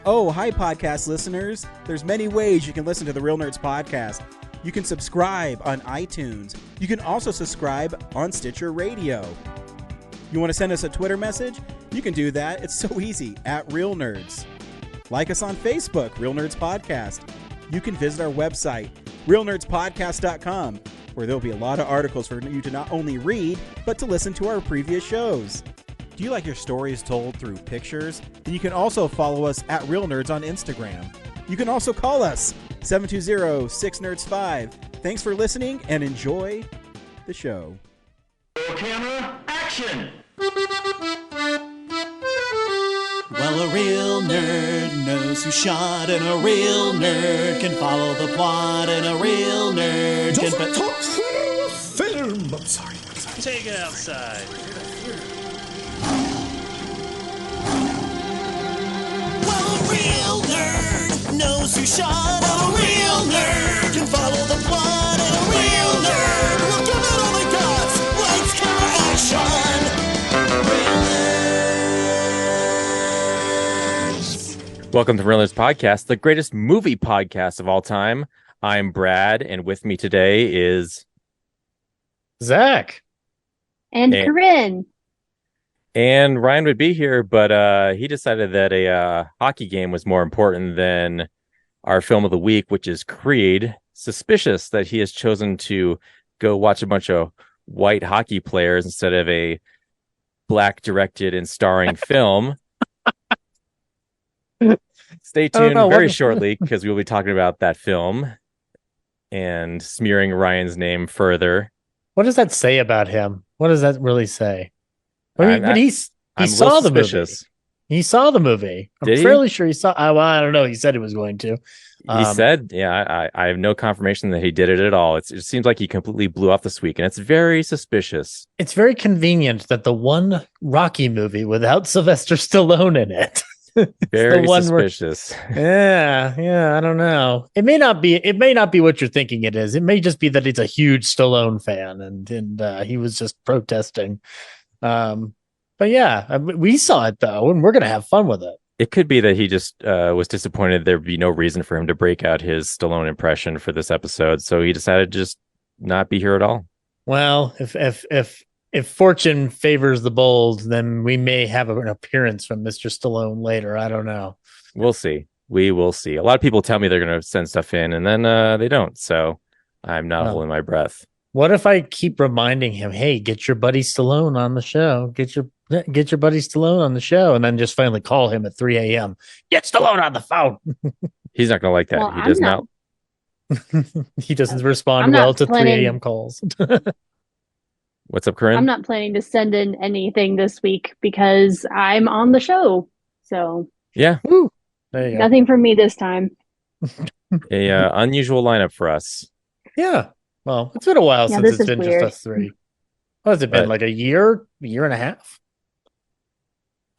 Oh, hi, podcast listeners. There's many ways you can listen to the Real Nerds podcast. You can subscribe on iTunes. You can also subscribe on Stitcher Radio. You want to send us a Twitter message? You can do that. It's so easy, at Real Nerds. Like us on Facebook, Real Nerds Podcast. You can visit our website, realnerdspodcast.com, where there'll be a lot of articles for you to not only read, but to listen to our previous shows. Do you like your stories told through pictures? Then you can also follow us at Real Nerds on Instagram. You can also call us, 720-6nerds5. Thanks for listening and enjoy the show. Camera, action! Well, a real nerd knows who shot, and a real nerd can follow the plot, and a real nerd Doesn't talk film. I'm sorry. Take it outside. Well, a real nerd knows who shot, and a real nerd can follow the plot, and a real nerd will give it all they got. Lights, camera, action! Real nerds. Welcome to Real Nerds Podcast, the greatest movie podcast of all time. I'm Brad, and with me today is Zach. And Corinne. And Ryan would be here, but he decided that a hockey game was more important than our film of the week, which is Creed. Suspicious that he has chosen to go watch a bunch of white hockey players instead of a black directed and starring film. Stay tuned very shortly, because we'll be talking about that film and smearing Ryan's name further. What does that say about him? What does that really say? He saw the movie. He saw the movie. I'm fairly sure he saw. Well, I don't know. He said he was going to. He said, yeah, I have no confirmation that he did it at all. It seems like he completely blew off this week, and it's very suspicious. It's very convenient that the one Rocky movie without Sylvester Stallone in it. Very suspicious. Yeah, I don't know. It may not be what you're thinking it is. It may just be that he's a huge Stallone fan and he was just protesting. But yeah, we saw it though, and we're gonna have fun with it. It could be that he just was disappointed there'd be no reason for him to break out his Stallone impression for this episode, so he decided to just not be here at all. Well, if fortune favors the bold, then we may have an appearance from Mr. Stallone later. I don't know. We'll see. We will see. A lot of people tell me they're going to send stuff in, and then they don't. So I'm not holding my breath. What if I keep reminding him, hey, get your buddy Stallone on the show. Get your buddy Stallone on the show, and then just finally call him at 3 a.m. Get Stallone on the phone. He's not going to like that. Well, He does not. He doesn't respond well to 3 a.m. calls. What's up, Corinne? I'm not planning to send in anything this week because I'm on the show. So yeah, woo. There you go. Nothing from me this time. A unusual lineup for us. Yeah. Well, it's been a while since it's been weird. just us three. What has it been, like a year and a half?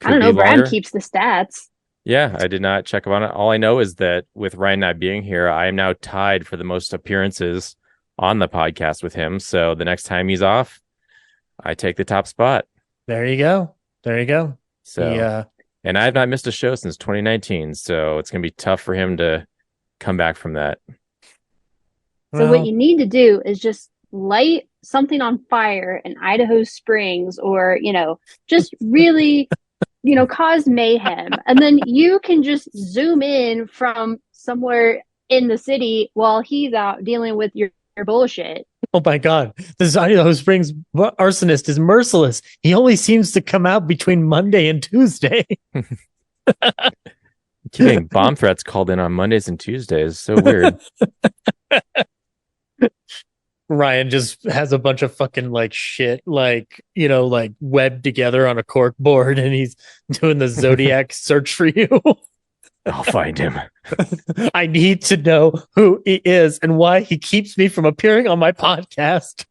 I don't know. Brad keeps the stats. Yeah, I did not check up on it. All I know is that with Ryan not being here, I am now tied for the most appearances on the podcast with him. So the next time he's off, I take the top spot. There you go. So, and I have not missed a show since 2019, so it's going to be tough for him to come back from that. So what you need to do is just light something on fire in Idaho Springs, or, just really, cause mayhem. And then you can just zoom in from somewhere in the city while he's out dealing with your bullshit. Oh my God. This Idaho Springs arsonist is merciless. He only seems to come out between Monday and Tuesday. Getting bomb threats called in on Mondays and Tuesdays. So weird. Ryan just has a bunch of fucking shit, webbed together on a cork board, and he's doing the Zodiac search for you. I'll find him. I need to know who he is and why he keeps me from appearing on my podcast.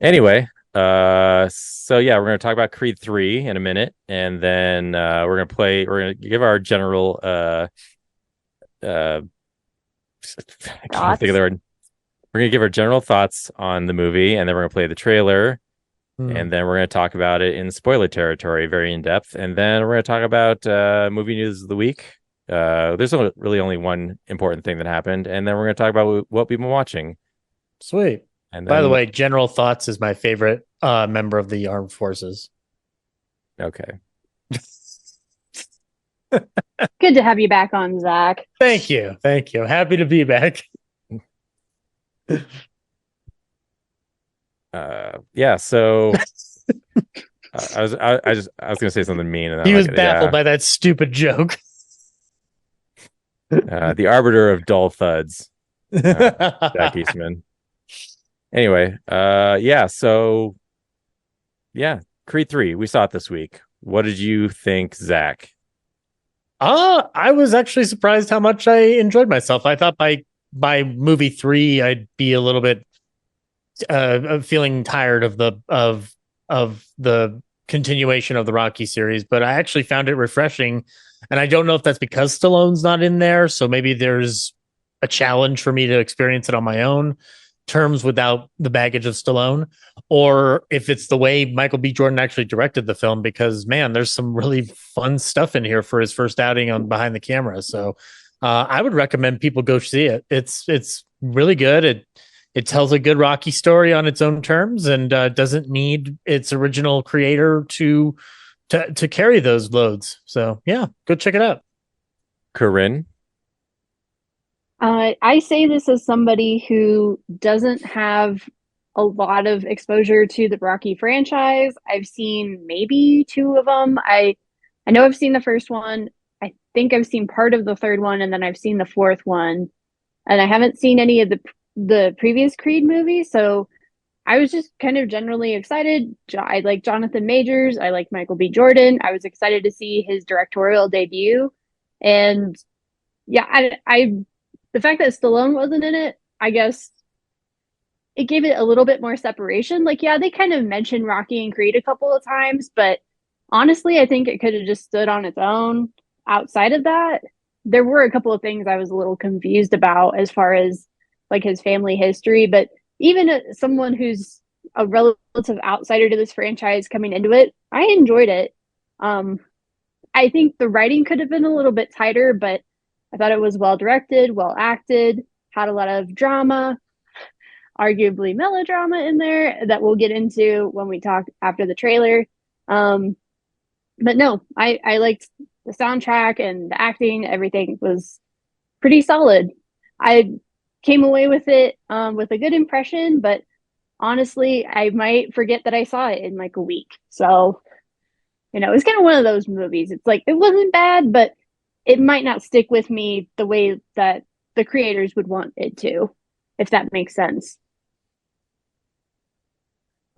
Anyway, so yeah, we're going to talk about Creed 3 in a minute, and then we're going to give our general I can't think of the word. We're going to give our general thoughts on the movie, and then we're going to play the trailer. And then we're going to talk about it in spoiler territory, very in depth. And then we're going to talk about movie news of the week. There's really only one important thing that happened. And then we're going to talk about what we've been watching. Sweet. And by the way, General Thoughts is my favorite member of the armed forces. Okay. Good to have you back on, Zach. Thank you. Happy to be back. So I was gonna say something mean, and he was baffled by that stupid joke. The arbiter of dull thuds, Jack Eastman. Anyway, Creed 3, we saw it this week. What did you think, Zach? I was actually surprised how much I enjoyed myself. I thought by movie 3 I'd be a little bit feeling tired of the continuation of the Rocky series, but I actually found it refreshing. And I don't know if that's because Stallone's not in there, so maybe there's a challenge for me to experience it on my own terms without the baggage of Stallone, or if it's the way Michael B. Jordan actually directed the film, because man, there's some really fun stuff in here for his first outing on behind the camera. So I would recommend people go see it. It's really good. It tells a good Rocky story on its own terms, and doesn't need its original creator to carry those loads. So yeah, go check it out. Corinne? I say this as somebody who doesn't have a lot of exposure to the Rocky franchise. I've seen maybe 2 of them. I know I've seen the first one. I think I've seen part of the third one, and then I've seen the fourth one. And I haven't seen any of the previous Creed movies, so I was just kind of generally excited. I like Jonathan Majors. I like Michael B. Jordan. I was excited to see his directorial debut. And yeah, the fact that Stallone wasn't in it, I guess it gave it a little bit more separation. Like, yeah, they kind of mentioned Rocky and Creed a couple of times, but honestly, I think it could have just stood on its own. Outside of that, there were a couple of things I was a little confused about as far as like his family history, but even someone who's a relative outsider to this franchise coming into it, I enjoyed it. I think the writing could have been a little bit tighter, but I thought it was well directed, well acted, had a lot of drama, arguably melodrama in there that we'll get into when we talk after the trailer. But no, I liked the soundtrack and the acting. Everything was pretty solid. I came away with it with a good impression, but honestly, I might forget that I saw it in like a week. So, it's kind of one of those movies. It's like, it wasn't bad, but it might not stick with me the way that the creators would want it to, if that makes sense.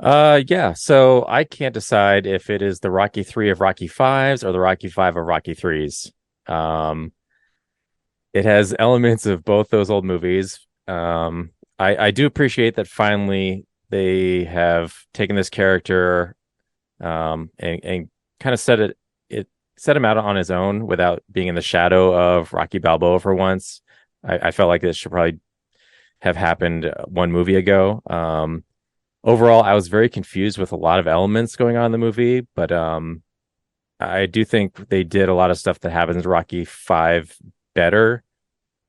Yeah. So I can't decide if it is the Rocky 3 of Rocky 5s or the Rocky 5 of Rocky 3s. It has elements of both those old movies. I do appreciate that finally they have taken this character and kind of set him out on his own without being in the shadow of Rocky Balboa for once. I felt like this should probably have happened one movie ago. Overall, I was very confused with a lot of elements going on in the movie, but I do think they did a lot of stuff that happens in Rocky 5 better.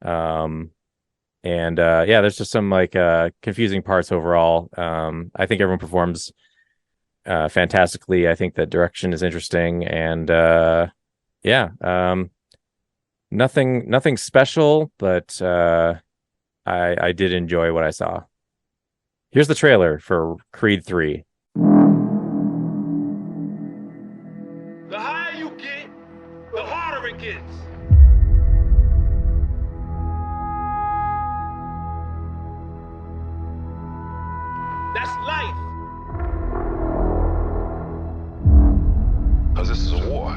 There's just some confusing parts overall. I think everyone performs fantastically. I think the direction is interesting, and nothing special, but I did enjoy what I saw. Here's the trailer for Creed 3. The higher you get, the harder it gets. That's life. Because this is a war.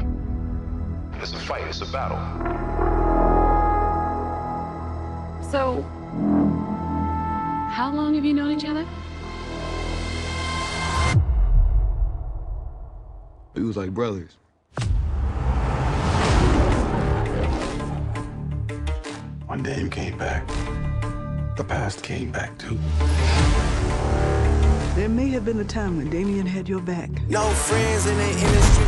It's a fight. It's a battle. So, how long have you known each other? We was like brothers. One day you came back. The past came back too. There may have been a time when Damien had your back. No friends in the industry.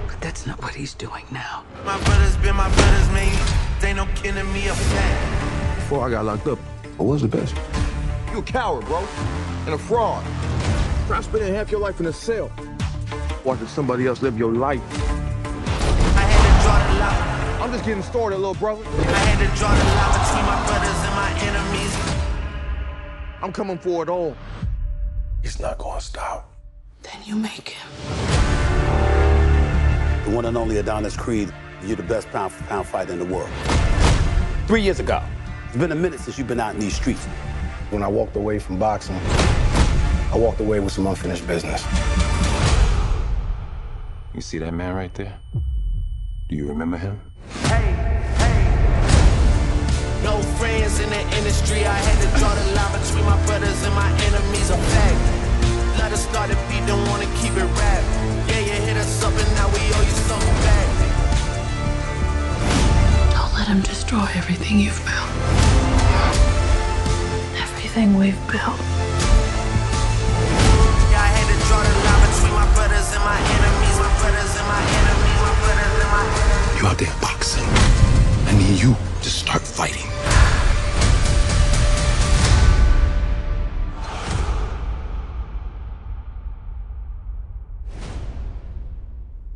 But that's not what he's doing now. My brothers been my brothers, man. They no kidding me a fact. Before I got locked up, I was the best. You a coward, bro. And a fraud. Try spending half your life in a cell. Watching somebody else live your life. I had to draw the line. I'm just getting started, little brother. I had to draw the line between my brothers and my enemies. I'm coming for it all. It's not gonna stop. Then you make him. The one and only Adonis Creed, you're the best pound-for-pound fighter in the world. 3 years ago, it's been a minute since you've been out in these streets. When I walked away from boxing, I walked away with some unfinished business. You see that man right there? Do you remember him? No friends in the industry. I had to draw the line between my brothers and my enemies. A fact. Let us start a beat, don't wanna keep it rap. Yeah, you hit us up and now we owe you something back. Don't let him destroy everything you've built. Everything we've built. Yeah, I had to draw the line between my brothers and my enemies. My brothers and my enemies. My brothers and my enemies. You out there boxing. I need you to start fighting.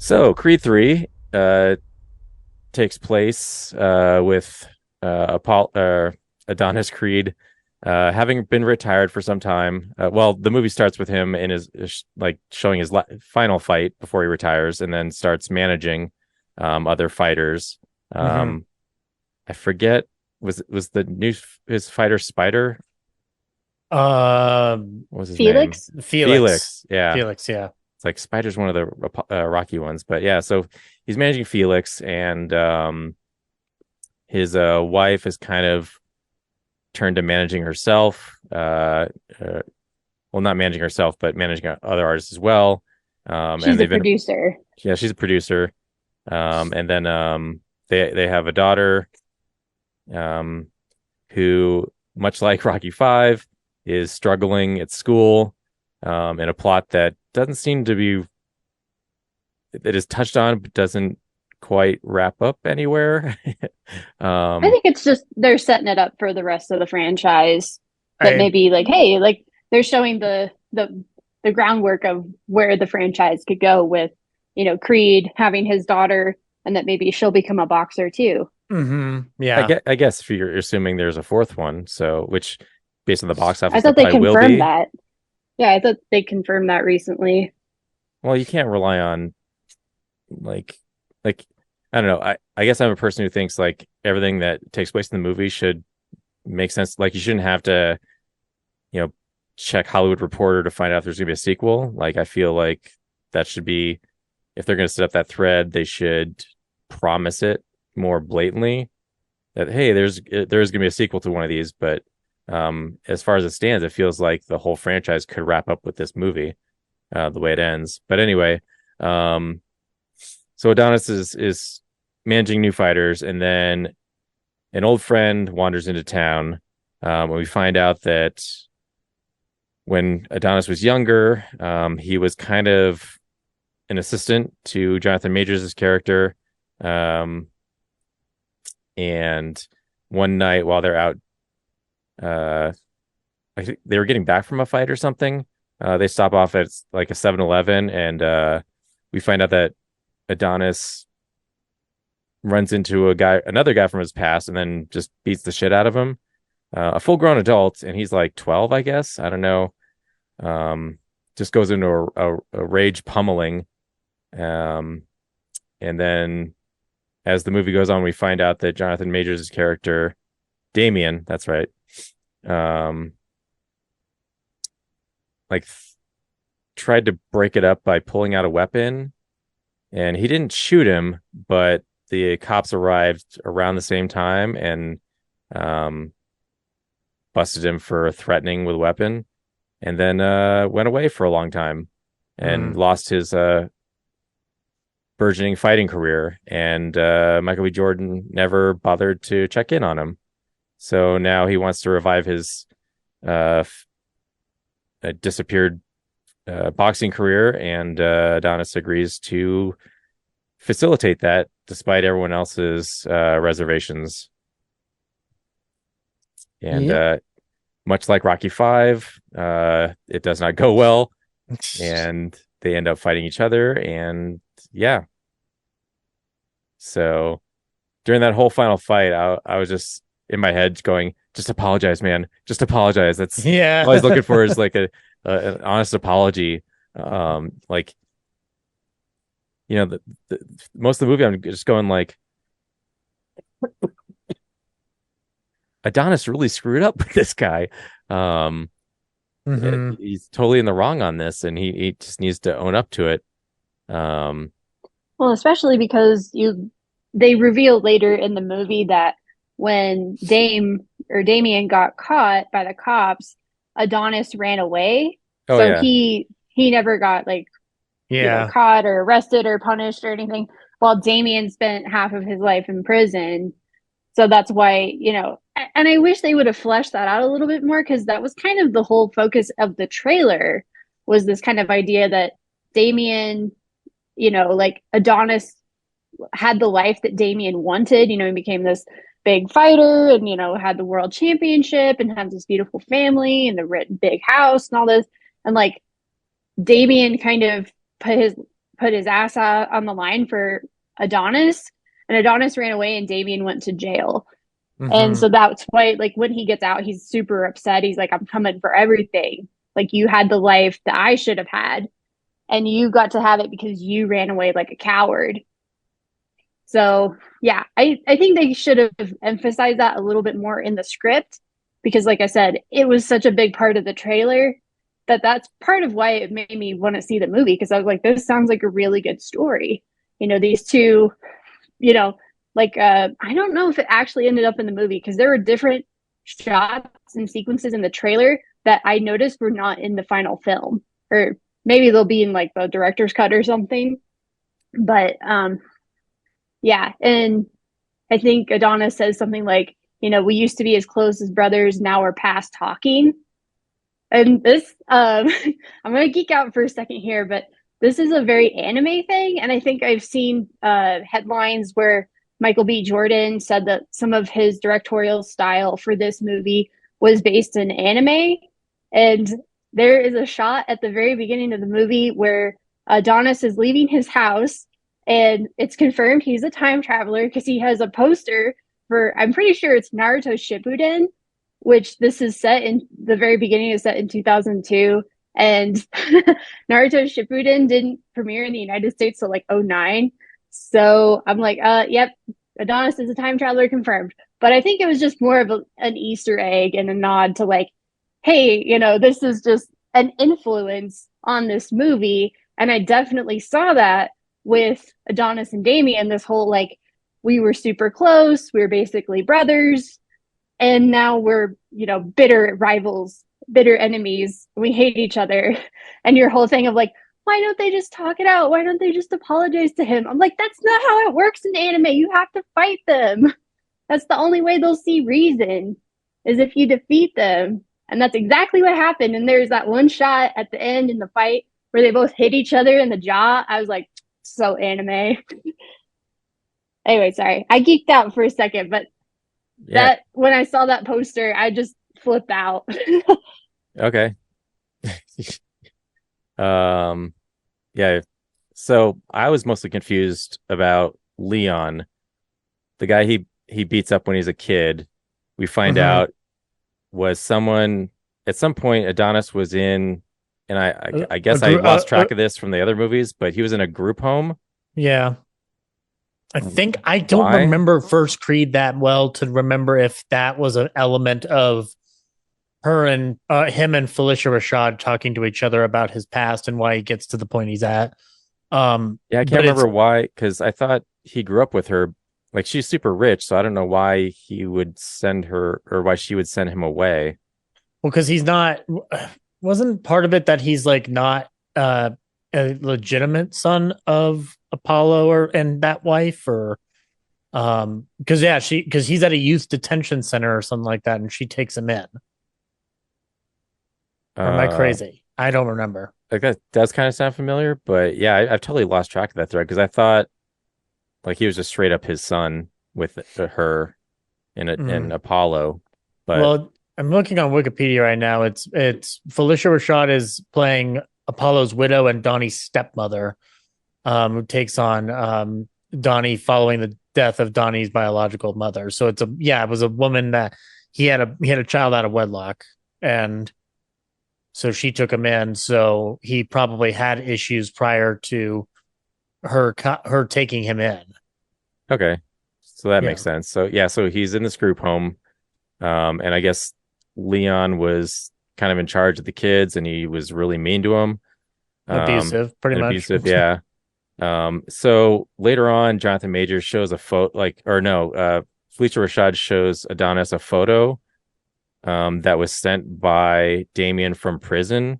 So Creed 3 takes place with Adonis Creed having been retired for some time. Well, the movie starts with him in his like showing his final fight before he retires, and then starts managing other fighters. I forget, was the new his fighter Spider? What was his Felix? name? Felix. Yeah. Felix, yeah. It's like Spider's one of the Rocky ones, but yeah. So he's managing Felix, and his wife is kind of turned to managing herself. Well, not managing herself, but managing other artists as well. She's a producer. Yeah, she's a producer. And then they have a daughter who, much like Rocky V, is struggling at school in a plot that doesn't seem to be, it is touched on, but doesn't quite wrap up anywhere. I think it's just they're setting it up for the rest of the franchise. That maybe like, hey, like they're showing the groundwork of where the franchise could go with, you know, Creed having his daughter, and that maybe she'll become a boxer too. Yeah, I guess if you're assuming there's a fourth one, so which based on the box office, I thought they confirmed that. Yeah, I thought they confirmed that recently. Well, you can't rely on like I don't know. I guess I'm a person who thinks like everything that takes place in the movie should make sense. Like you shouldn't have to, you know, check Hollywood Reporter to find out if there's gonna be a sequel. Like I feel like that should be, if they're gonna set up that thread, they should promise it more blatantly that hey, there's gonna be a sequel to one of these. But as far as it stands, it feels like the whole franchise could wrap up with this movie, the way it ends. But anyway, so Adonis is managing new fighters, and then an old friend wanders into town. When we find out that when Adonis was younger, he was kind of an assistant to Jonathan Majors' character. And one night while they're out, I think they were getting back from a fight or something. They stop off at like a 7-Eleven, and we find out that Adonis runs into another guy from his past, and then just beats the shit out of him. A full-grown adult, and he's like 12, I guess. I don't know. Just goes into a rage pummeling. And then as the movie goes on, we find out that Jonathan Majors' character, Damien, that's right, tried to break it up by pulling out a weapon, and he didn't shoot him, but the cops arrived around the same time and busted him for threatening with a weapon, and then went away for a long time and lost his burgeoning fighting career. And Michael B. Jordan never bothered to check in on him. So now he wants to revive his disappeared boxing career, and Adonis agrees to facilitate that despite everyone else's reservations. And much like Rocky V, it does not go well, and they end up fighting each other. And yeah, so during that whole final fight, I was just in my head going, "Just apologize, man. Just apologize." That's all I was looking for is like an honest apology. Like, you know, the most of the movie, I'm just going like, Adonis really screwed up with this guy. He's totally in the wrong on this, and he just needs to own up to it. Well, especially because they reveal later in the movie that when Damien got caught by the cops, Adonis ran away. He never got caught or arrested or punished or anything, while Damien spent half of his life in prison. So that's why, and I wish they would have fleshed that out a little bit more, because that was kind of the whole focus of the trailer, was this kind of idea that Damien, Adonis had the life that Damien wanted. He became this big fighter and, had the world championship and had this beautiful family and the big house and all this. And Damien kind of put his ass out on the line for Adonis, and Adonis ran away and Damien went to jail. And so that's why, when he gets out, he's super upset. He's like, "I'm coming for everything. You had the life that I should have had, and you got to have it because you ran away like a coward." So yeah, I think they should have emphasized that a little bit more in the script, because like I said, it was such a big part of the trailer that's part of why it made me want to see the movie, because I was like, this sounds like a really good story. These two, I don't know if it actually ended up in the movie, because there were different shots and sequences in the trailer that I noticed were not in the final film, or maybe they'll be in the director's cut or something. But yeah, and I think Adonis says something like, "We used to be as close as brothers, now we're past talking." And this, I'm going to geek out for a second here, but this is a very anime thing. And I think I've seen headlines where Michael B. Jordan said that some of his directorial style for this movie was based in anime. And there is a shot at the very beginning of the movie where Adonis is leaving his house, and it's confirmed he's a time traveler because he has a poster for, I'm pretty sure it's Naruto Shippuden, which this is set in the very beginning, is set in 2002. And Naruto Shippuden didn't premiere in the United States till 2009. So I'm like, yep, Adonis is a time traveler, confirmed. But I think it was just more of an Easter egg and a nod to hey, this is just an influence on this movie. And I definitely saw that with Adonis and Damien, this whole we were super close, we were basically brothers, and now we're, bitter rivals, bitter enemies. We hate each other. And your whole thing of why don't they just talk it out? Why don't they just apologize to him? I'm like, that's not how it works in anime. You have to fight them. That's the only way they'll see reason, is if you defeat them. And that's exactly what happened. And there's that one shot at the end in the fight where they both hit each other in the jaw. I was like, so anime. Anyway, sorry. I geeked out for a second, but that when I saw that poster, I just flipped out. Okay. Yeah. So I was mostly confused about Leon, the guy he beats up when he's a kid. We find out was someone at some point Adonis was in, and I guess I lost track of this from the other movies, but he was in a group home. Yeah. I think I don't remember First Creed that well to remember if that was an element of her and him and Felicia Rashad talking to each other about his past and why he gets to the point he's at. Yeah, I can't remember why, because I thought he grew up with her. She's super rich, so I don't know why he would send her, or why she would send him away. Well, because he's not. Wasn't part of it that he's not a legitimate son of Apollo and that wife, or because he's at a youth detention center or something like that, and she takes him in. Or am I crazy? I don't remember. Like that does kind of sound familiar, but yeah, I've totally lost track of that thread because I thought like he was just straight up his son with her in Apollo. But well, I'm looking on Wikipedia right now. It's Felicia Rashad is playing Apollo's widow and Donnie's stepmother, who takes on Donnie following the death of Donnie's biological mother. So it was a woman that he had a child out of wedlock, and so she took him in. So he probably had issues prior to her taking him in. Okay, so that makes sense. So yeah, so he's in this group home, and I guess Leon was kind of in charge of the kids, and he was really mean to them. Abusive, pretty much. Abusive, yeah. So later on, Jonathan Majors shows a photo, Felicia Rashad shows Adonis a photo that was sent by Damien from prison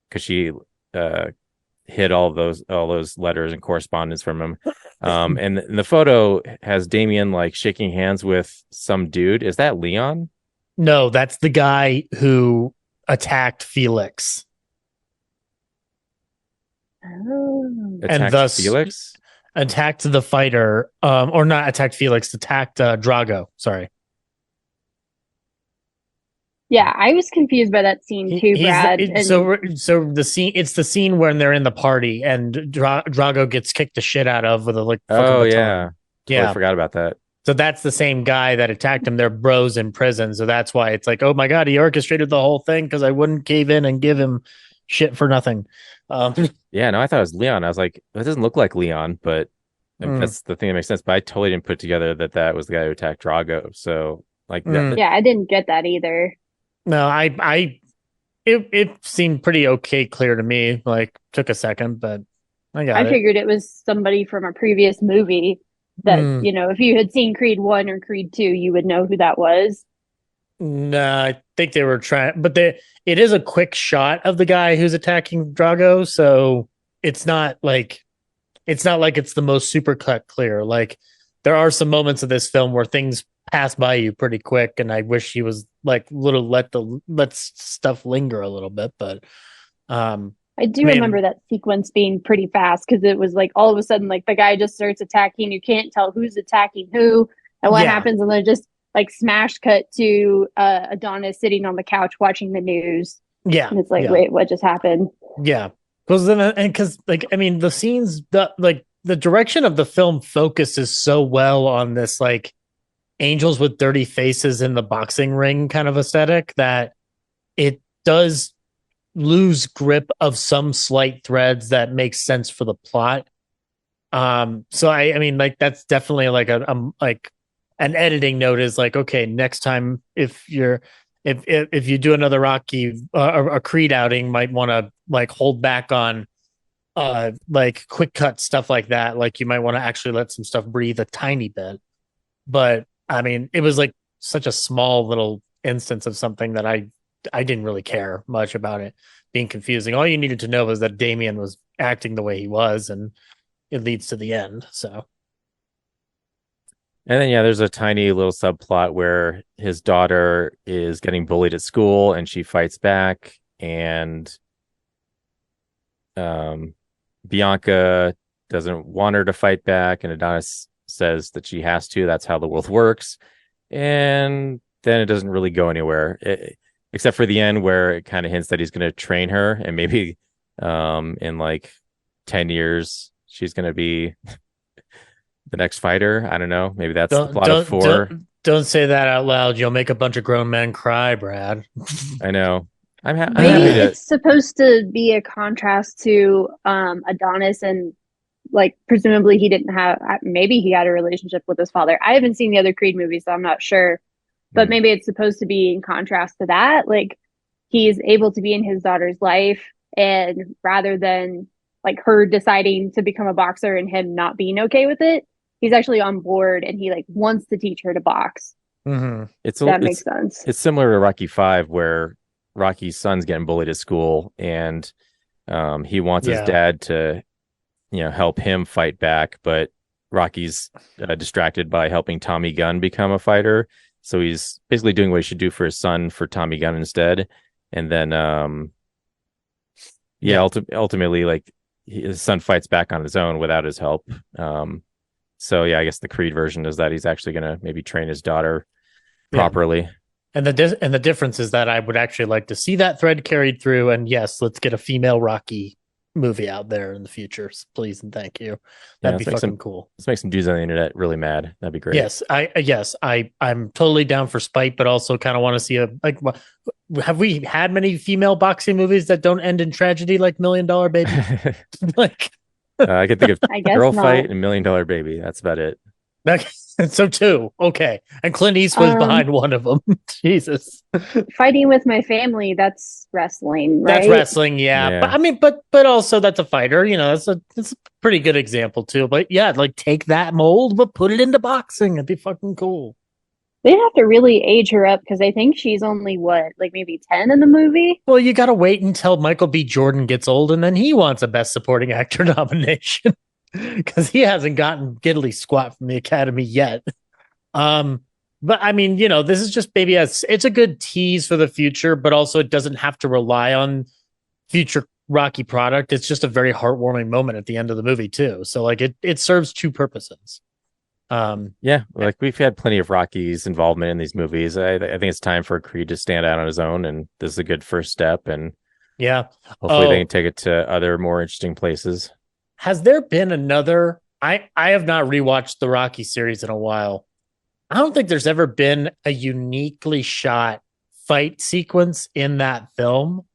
because she hid all those letters and correspondence from him. And the photo has Damien like shaking hands with some dude. Is that Leon? No, that's the guy who attacked Felix. And thus Felix attacked the fighter, or not attacked Felix, attacked Drago. Sorry. Yeah, I was confused by that scene too, Brad. So the scene, it's the scene when they're in the party and Drago gets kicked the shit out of with a like. Oh yeah, yeah. I forgot about that. So that's the same guy that attacked him. They're bros in prison, so that's why it's like, oh my god, he orchestrated the whole thing because I wouldn't cave in and give him shit for nothing. Yeah, no, I thought it was Leon. I was like, that doesn't look like Leon, but that's the thing that makes sense. But I totally didn't put together that was the guy who attacked Drago. So like, yeah, I didn't get that either. No, it seemed pretty okay, clear to me. Like, took a second, but I figured it was somebody from a previous movie that, if you had seen Creed 1 or Creed 2, you would know who that was. No, I think they were trying, but it is a quick shot of the guy who's attacking Drago, so it's not like it's the most super cut clear. Like, there are some moments of this film where things pass by you pretty quick, and I wish he was like let stuff linger a little bit, but I do remember that sequence being pretty fast because it was like all of a sudden like the guy just starts attacking, you can't tell who's attacking who and what happens, and then just like smash cut to Adonis sitting on the couch watching the news. Yeah, and it's like, wait, what just happened? Yeah, because the scenes, the direction of the film focuses so well on this like angels with dirty faces in the boxing ring kind of aesthetic that it does lose grip of some slight threads that make sense for the plot. So I mean, like, that's definitely like an editing note is like, okay, next time if you do another Rocky a Creed outing, might want to like hold back on like quick cut stuff like that. Like, you might want to actually let some stuff breathe a tiny bit. But I mean, it was like such a small little instance of something that I didn't really care much about it being confusing. All you needed to know was that Damien was acting the way he was, and it leads to the end. So. And then, yeah, there's a tiny little subplot where his daughter is getting bullied at school and she fights back, and Bianca doesn't want her to fight back, and Adonis says that she has to. That's how the world works. And then it doesn't really go anywhere, except for the end where it kind of hints that he's going to train her, and maybe in like 10 years, she's going to be the next fighter. I don't know. Maybe that's the plot of 4. Don't say that out loud. You'll make a bunch of grown men cry, Brad. I know. Maybe it's supposed to be a contrast to Adonis, and like presumably maybe he had a relationship with his father. I haven't seen the other Creed movies, so I'm not sure. But maybe it's supposed to be in contrast to that. Like, he's able to be in his daughter's life, and rather than like her deciding to become a boxer and him not being okay with it, he's actually on board and he like wants to teach her to box. Mm-hmm. That makes sense. It's similar to Rocky 5, where Rocky's son's getting bullied at school, and he wants his dad to, help him fight back, but Rocky's distracted by helping Tommy Gunn become a fighter. So he's basically doing what he should do for his son for Tommy Gunn instead. And then, ultimately, like his son fights back on his own without his help. So yeah, I guess the Creed version is that he's actually going to maybe train his daughter properly. Yeah. And the difference is that I would actually like to see that thread carried through. And yes, let's get a female Rocky movie out there in the future, please and thank you. That'd be fucking cool. Let's make some dudes on the internet really mad. That'd be great. I'm totally down for spite, but also kind of want to see have we had many female boxing movies that don't end in tragedy like $1 Million Baby? Like, I can think of Girl not. Fight and $1 Million Baby. That's about it. So two, okay, and Clint Eastwood's behind one of them. Jesus, Fighting with My Family, that's wrestling, right? That's wrestling, yeah. But I mean, but also that's a fighter. You know, it's a pretty good example too. But yeah, like take that mold, but put it into boxing. It'd be fucking cool. They'd have to really age her up because I think she's only like maybe 10 in the movie. Well, you got to wait until Michael B. Jordan gets old, and then he wants a Best Supporting Actor nomination. Because he hasn't gotten giddly squat from the Academy yet. But I mean, you know, this is just maybe it's a good tease for the future, but also it doesn't have to rely on future Rocky product. It's just a very heartwarming moment at the end of the movie too. So like it serves two purposes. Like we've had plenty of Rocky's involvement in these movies. I think it's time for Creed to stand out on his own, and this is a good first step. And hopefully they can take it to other more interesting places. Has there been another? I have not rewatched the Rocky series in a while. I don't think there's ever been a uniquely shot fight sequence in that film,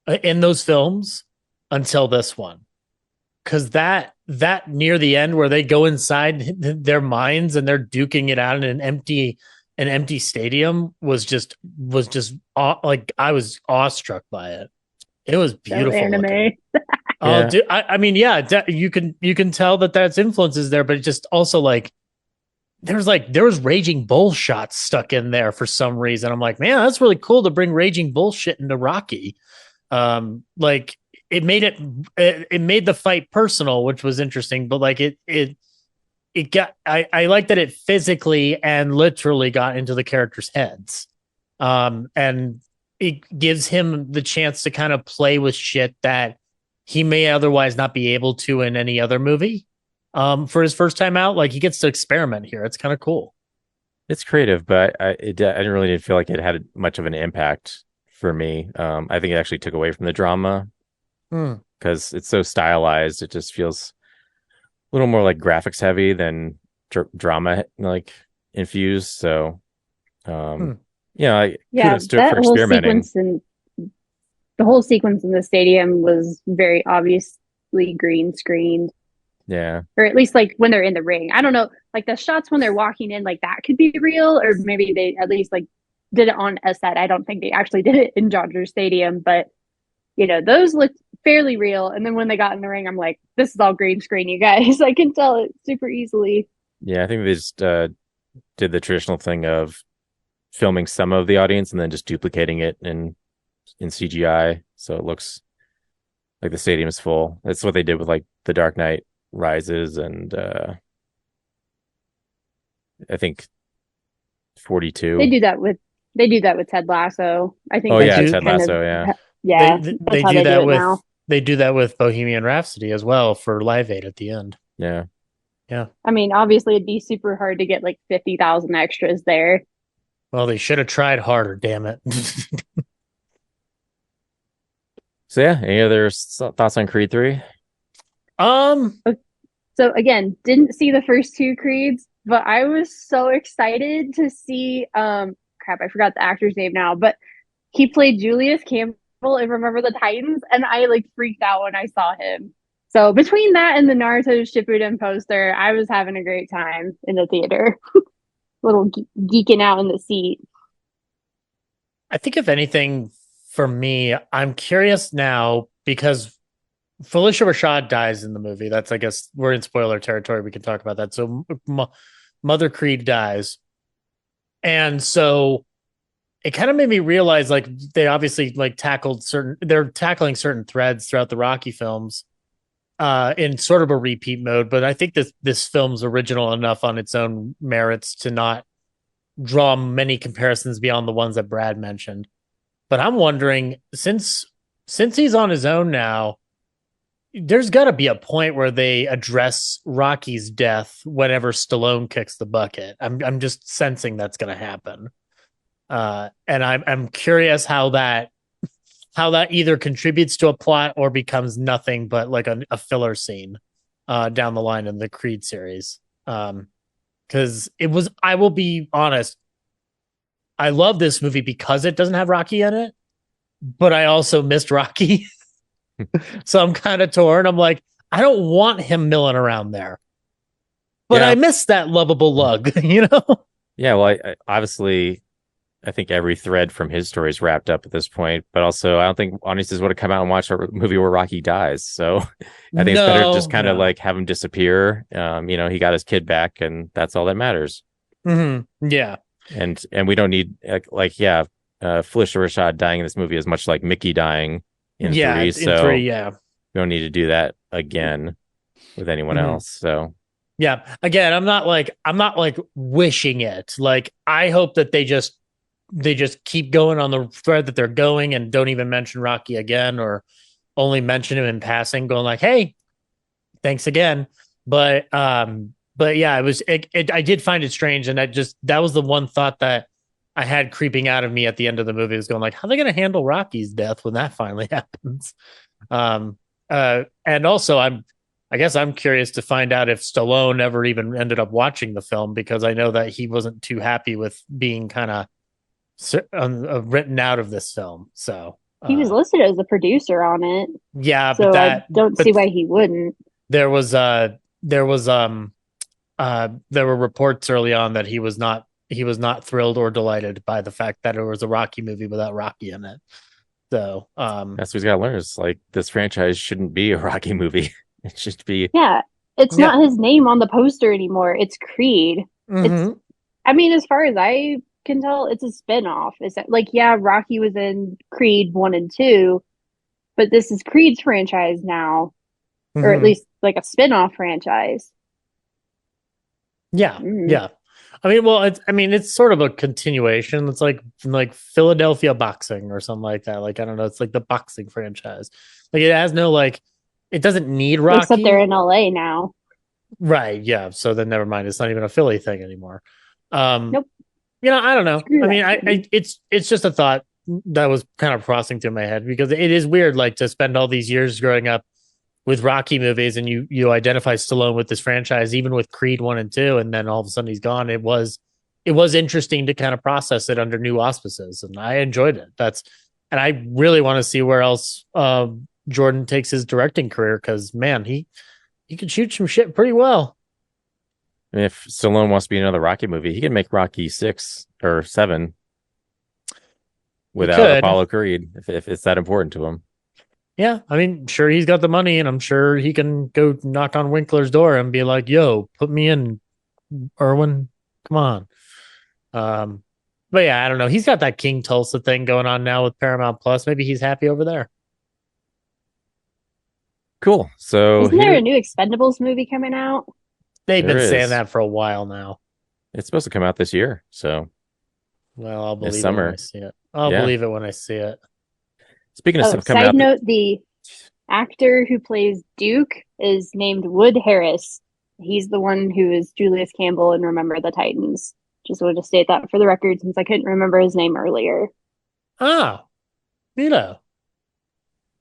in those films, until this one. Because that near the end where they go inside their minds and they're duking it out in an empty stadium was just like I was awestruck by it. It was beautiful. Anime. Oh, dude, I mean, yeah, you can tell that that's influences there, but it just also like there was Raging Bull shots stuck in there for some reason. I'm like, man, that's really cool to bring Raging Bull shit into Rocky. Like it made the fight personal, which was interesting, but like it got I like that it physically and literally got into the characters' heads. And it gives him the chance to kind of play with shit that he may otherwise not be able to in any other movie. For his first time out, like he gets to experiment here. It's kind of cool. It's creative, but I didn't really feel like it had much of an impact for me. I think it actually took away from the drama because it's so stylized. It just feels a little more like graphics heavy than drama like infused. So, kudos to it for experimenting. The whole sequence in the stadium was very obviously green screened. Yeah. Or at least like when they're in the ring. I don't know, like the shots when they're walking in, like that could be real, or maybe they at least like did it on a set. I don't think they actually did it in Dodger Stadium, but you know, those looked fairly real. And then when they got in the ring, I'm like, this is all green screen, you guys. I can tell it super easily. Yeah, I think they just did the traditional thing of filming some of the audience and then just duplicating it in CGI, so it looks like the stadium is full. That's what they did with like The Dark Knight Rises and I think 42. They do that with Ted Lasso. I think. Oh yeah, Ted Lasso. Yeah. They do that with Bohemian Rhapsody as well for Live Aid at the end. Yeah. I mean, obviously, it'd be super hard to get like 50,000 extras there. Well, they should have tried harder. Damn it. So yeah, any other thoughts on Creed 3? So again, didn't see the first two Creeds, but I was so excited to see crap, I forgot the actor's name now, but he played Julius Campbell in Remember the Titans, and I like freaked out when I saw him. So between that and the Naruto Shippuden poster, I was having a great time in the theater. Little geeking out in the seat. I think if anything, for me, I'm curious now because Felicia Rashad dies in the movie. That's, I guess, we're in spoiler territory. We can talk about that. So Mother Creed dies. And so it kind of made me realize, like, they obviously like they're tackling certain threads throughout the Rocky films in sort of a repeat mode. But I think this film's original enough on its own merits to not draw many comparisons beyond the ones that Brad mentioned. But I'm wondering, since he's on his own now, there's got to be a point where they address Rocky's death whenever Stallone kicks the bucket. I'm just sensing that's going to happen. And I'm curious how that either contributes to a plot or becomes nothing but like a filler scene down the line in the Creed series. Because I will be honest, I love this movie because it doesn't have Rocky in it, but I also missed Rocky. So I'm kind of torn. I'm like, I don't want him milling around there, but I miss that lovable lug, you know? Yeah, well, I obviously, I think every thread from his story is wrapped up at this point, but also I don't think audiences would have come out and watched a movie where Rocky dies. So I think it's better just kind of like have him disappear. He got his kid back and that's all that matters. Mm-hmm. Yeah. And we don't need Phylicia Rashad dying in this movie is much like Mickey dying in 3. So 3, yeah. We don't need to do that again with anyone else. So yeah, again, I'm not like wishing it. Like, I hope that they just keep going on the thread that they're going and don't even mention Rocky again, or only mention him in passing, going like, "Hey, thanks again." But yeah, I did find it strange, and that was the one thought that I had creeping out of me at the end of the movie, was going like, how are they going to handle Rocky's death when that finally happens? And also I guess I'm curious to find out if Stallone ever even ended up watching the film, because I know that he wasn't too happy with being kind of written out of this film. So he was listed as a producer on it. Yeah, so I don't see why he wouldn't. There were reports early on that he was not thrilled or delighted by the fact that it was a Rocky movie without Rocky in it. So that's what he's got to learn. Is like, this franchise shouldn't be a Rocky movie. It should be. Yeah, it's not his name on the poster anymore. It's Creed. Mm-hmm. As far as I can tell, it's a spinoff. It's like, yeah, Rocky was in Creed 1 and 2, but this is Creed's franchise now, or at least like a spinoff franchise. Yeah, yeah. It's sort of a continuation. It's like Philadelphia boxing or something like that. Like, I don't know. It's like the boxing franchise. Like, it has no, like, it doesn't need Rocky. Except they're in LA now. Right. Yeah. So then never mind. It's not even a Philly thing anymore. Nope. I don't know. It's just a thought that was kind of crossing through my head, because it is weird, like, to spend all these years growing up with Rocky movies and you identify Stallone with this franchise, even with Creed 1 and 2, and then all of a sudden he's gone. It was interesting to kind of process it under new auspices, and I enjoyed it. And I really want to see where else Jordan takes his directing career, because man, he can shoot some shit pretty well. I mean, if Stallone wants to be another Rocky movie, he can make Rocky 6 or 7 without Apollo Creed, if it's that important to him. Yeah, I mean, sure, he's got the money, and I'm sure he can go knock on Winkler's door and be like, "Yo, put me in, Irwin. Come on." But yeah, I don't know. He's got that King Tulsa thing going on now with Paramount Plus. Maybe he's happy over there. Cool. So isn't there a new Expendables movie coming out? They've been saying that for a while now. It's supposed to come out this year. So, well, I'll believe it when I see it. I'll believe it when I see it. Speaking of stuff coming out. Side note, the actor who plays Duke is named Wood Harris. He's the one who is Julius Campbell in Remember the Titans. Just wanted to state that for the record, since I couldn't remember his name earlier. Oh, Fantastic.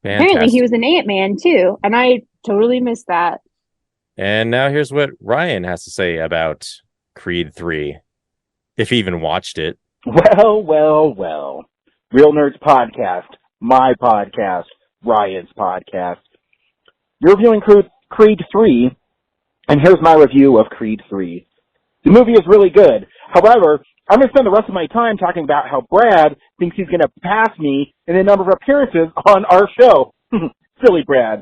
Apparently he was an Ant-Man too, and I totally missed that. And now here's what Ryan has to say about Creed 3, if he even watched it. Well. Real Nerds Podcast, my podcast, Ryan's podcast. You're reviewing Creed 3, and here's my review of Creed 3. The movie is really good. However, I'm going to spend the rest of my time talking about how Brad thinks he's going to pass me in the number of appearances on our show. Silly Brad.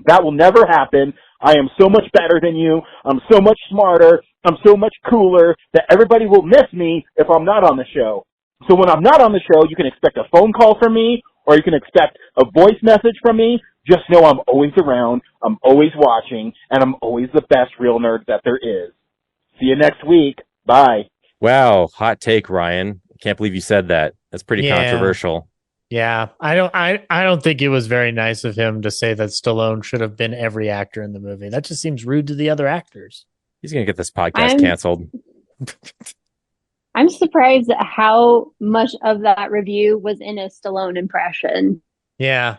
That will never happen. I am so much better than you. I'm so much smarter. I'm so much cooler that everybody will miss me if I'm not on the show. So when I'm not on the show, you can expect a phone call from me, or you can expect a voice message from me. Just know I'm always around, I'm always watching, and I'm always the best real nerd that there is. See you next week. Bye. Wow, hot take, Ryan. Can't believe you said that. That's pretty controversial. Yeah, I don't think it was very nice of him to say that Stallone should have been every actor in the movie. That just seems rude to the other actors. He's gonna get this podcast canceled. I'm surprised at how much of that review was in a Stallone impression. Yeah.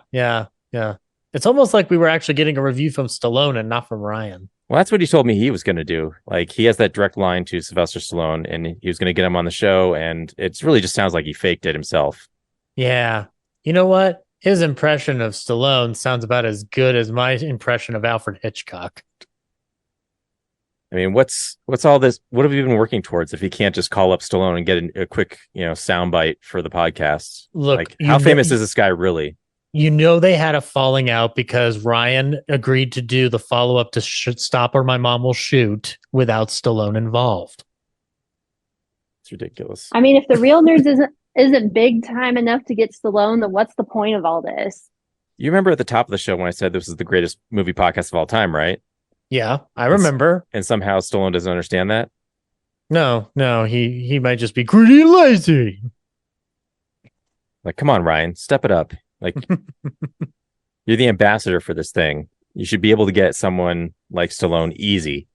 It's almost like we were actually getting a review from Stallone and not from Ryan. Well, that's what he told me he was going to do. Like, he has that direct line to Sylvester Stallone, and he was going to get him on the show, and it really just sounds like he faked it himself. Yeah. You know what? His impression of Stallone sounds about as good as my impression of Alfred Hitchcock. I mean, what's all this? What have you been working towards if he can't just call up Stallone and get a quick, soundbite for the podcast? Look, like, how famous is this guy really? You know, they had a falling out because Ryan agreed to do the follow-up to Stop or My Mom Will Shoot without Stallone involved. It's ridiculous. I mean, if the Real Nerds isn't big time enough to get Stallone, then what's the point of all this? You remember at the top of the show when I said this is the greatest movie podcast of all time, right? Yeah, I remember. And somehow Stallone doesn't understand that? No, he might just be greedy and lazy. Like, come on, Ryan, step it up. Like, you're the ambassador for this thing. You should be able to get someone like Stallone easy.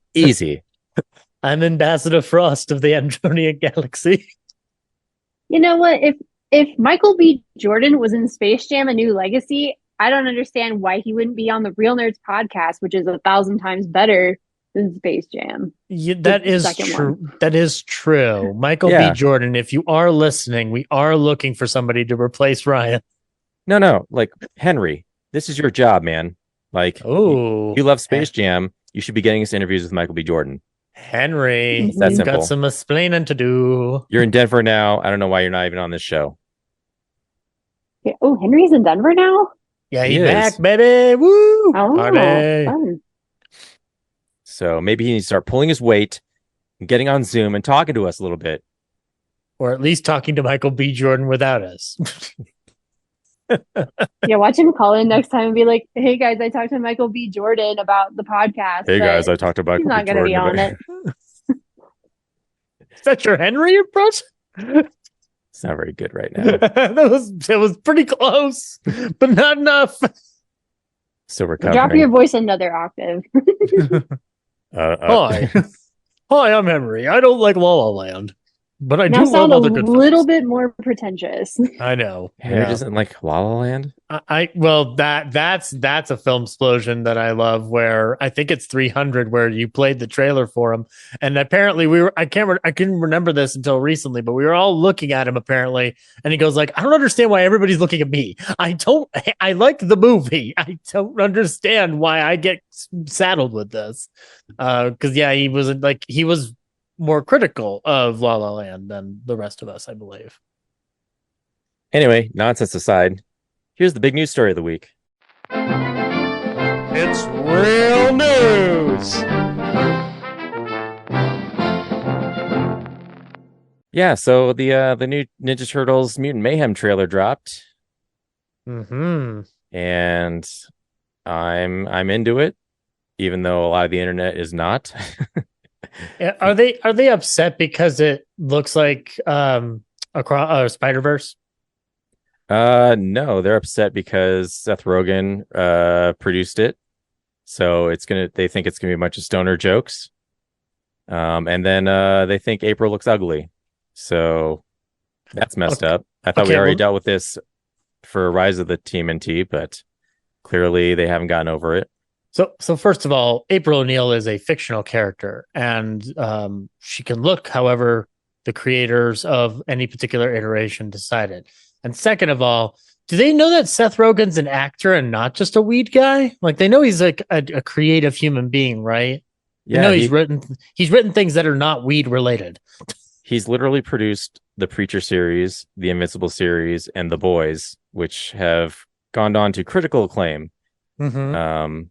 I'm Ambassador Frost of the Andronian Galaxy. You know what? If Michael B. Jordan was in Space Jam: A New Legacy, I don't understand why he wouldn't be on the Real Nerds podcast, which is 1,000 times better than Space Jam. Yeah, that is true. That is true. Michael B. Jordan, if you are listening, we are looking for somebody to replace Ryan. No, like, Henry, this is your job, man. Like, you love Space Jam. You should be getting us interviews with Michael B. Jordan. Henry, that's you've got some explaining to do. You're in Denver now. I don't know why you're not even on this show. Yeah. Oh, Henry's in Denver now? Yeah, he's back, baby. Woo! Oh, fun. So maybe he needs to start pulling his weight and getting on Zoom and talking to us a little bit. Or at least talking to Michael B. Jordan without us. Yeah, watch him call in next time and be like, hey guys, I talked to Michael B. Jordan about the podcast. Hey guys, I talked to Michael B. Jordan. He's not going to be on it. Is that your Henry impression? It's not very good right now. It was pretty close, but not enough. Still recovering. Drop your voice another octave. Hi, I'm Henry. I don't like La La Land, but I now do sound love a other good little films. bit more pretentious. I know. Henry doesn't like La La Land. Well, that's a film explosion that I love. Where I think it's 300, where you played the trailer for him, and apparently I couldn't remember this until recently, but we were all looking at him apparently, and he goes like, I don't understand why everybody's looking at me. I like the movie. I don't understand why I get saddled with this. Because he was more critical of La La Land than the rest of us, I believe. Anyway, nonsense aside, here's the big news story of the week. It's real news. Yeah, so the new Ninja Turtles Mutant Mayhem trailer dropped. Mm-hmm. And I'm into it, even though a lot of the internet is not. Are they upset because it looks like across Spider-Verse? No, they're upset because Seth Rogen produced it, so they think it's gonna be a bunch of stoner jokes, and then they think April looks ugly, so that's messed up. I thought we already dealt with this for Rise of the TMNT, but clearly they haven't gotten over it. So first of all, April O'Neil is a fictional character, and she can look however the creators of any particular iteration decided. And second of all, do they know that Seth Rogen's an actor and not just a weed guy? Like, they know he's like a creative human being, right? Yeah, he's written things that are not weed related. He's literally produced the Preacher series, the Invincible series, and The Boys, which have gone on to critical acclaim. Mm-hmm.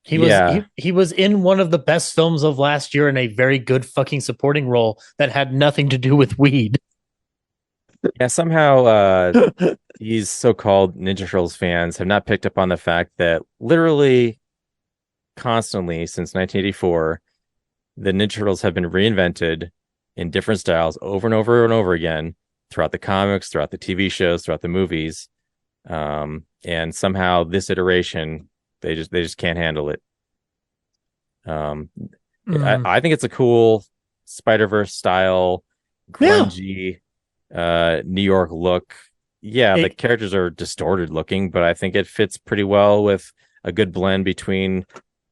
He was in one of the best films of last year in a very good fucking supporting role that had nothing to do with weed. Yeah, somehow these so-called Ninja Turtles fans have not picked up on the fact that literally constantly since 1984, the Ninja Turtles have been reinvented in different styles over and over and over again throughout the comics, throughout the TV shows, throughout the movies. And somehow this iteration, they just can't handle it. I think it's a cool Spider-Verse style, grungy, New York look. Yeah, the characters are distorted looking, but I think it fits pretty well with a good blend between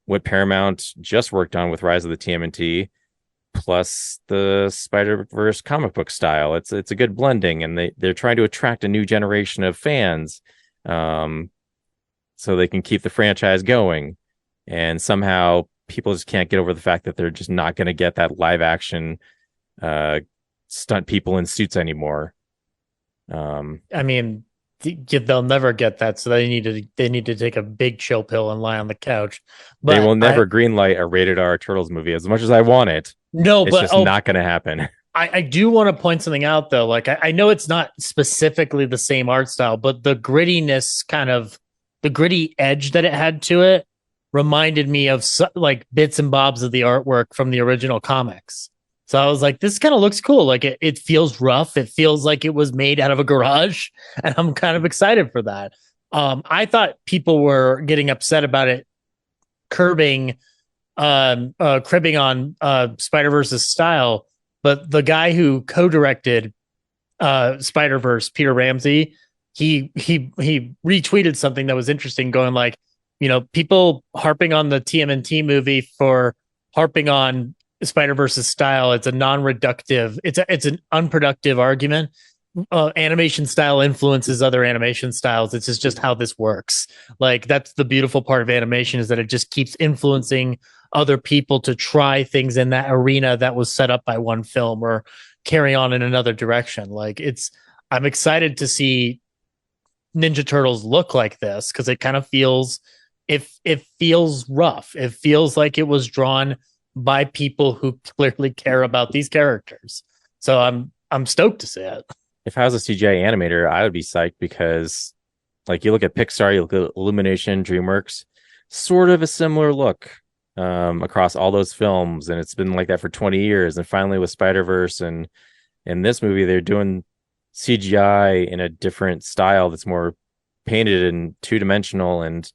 what Paramount just worked on with Rise of the TMNT plus the Spider-Verse comic book style. It's a good blending, and they're trying to attract a new generation of fans, so they can keep the franchise going. And somehow people just can't get over the fact that they're just not going to get that live action stunt people in suits anymore. I mean, they'll never get that, so they need to take a big chill pill and lie on the couch. But they will never greenlight a rated R Turtles movie as much as I want it. No, it's just not going to happen. I do want to point something out though. Like I know it's not specifically the same art style, but the grittiness, kind of the gritty edge that it had to it, reminded me of like bits and bobs of the artwork from the original comics. So I was like, this kind of looks cool. Like it feels rough. It feels like it was made out of a garage, and I'm kind of excited for that. I thought people were getting upset about it cribbing on Spider-Verse's style, but the guy who co-directed Spider-Verse, Peter Ramsey, he retweeted something that was interesting, going like, people harping on the TMNT movie for harping on Spider-Verse's style. It's a non-reductive, it's an unproductive argument. Animation style influences other animation styles. It's just how this works. Like, that's the beautiful part of animation, is that it just keeps influencing other people to try things in that arena that was set up by one film or carry on in another direction. Like, I'm excited to see Ninja Turtles look like this, because it kind of feels, it feels rough. It feels like it was drawn by people who clearly care about these characters. So I'm stoked to see it. If I was a CGI animator, I would be psyched, because like, you look at Pixar, you look at Illumination, DreamWorks, sort of a similar look across all those films, and it's been like that for 20 years. And finally with Spider-Verse and in this movie, they're doing CGI in a different style that's more painted and two-dimensional, and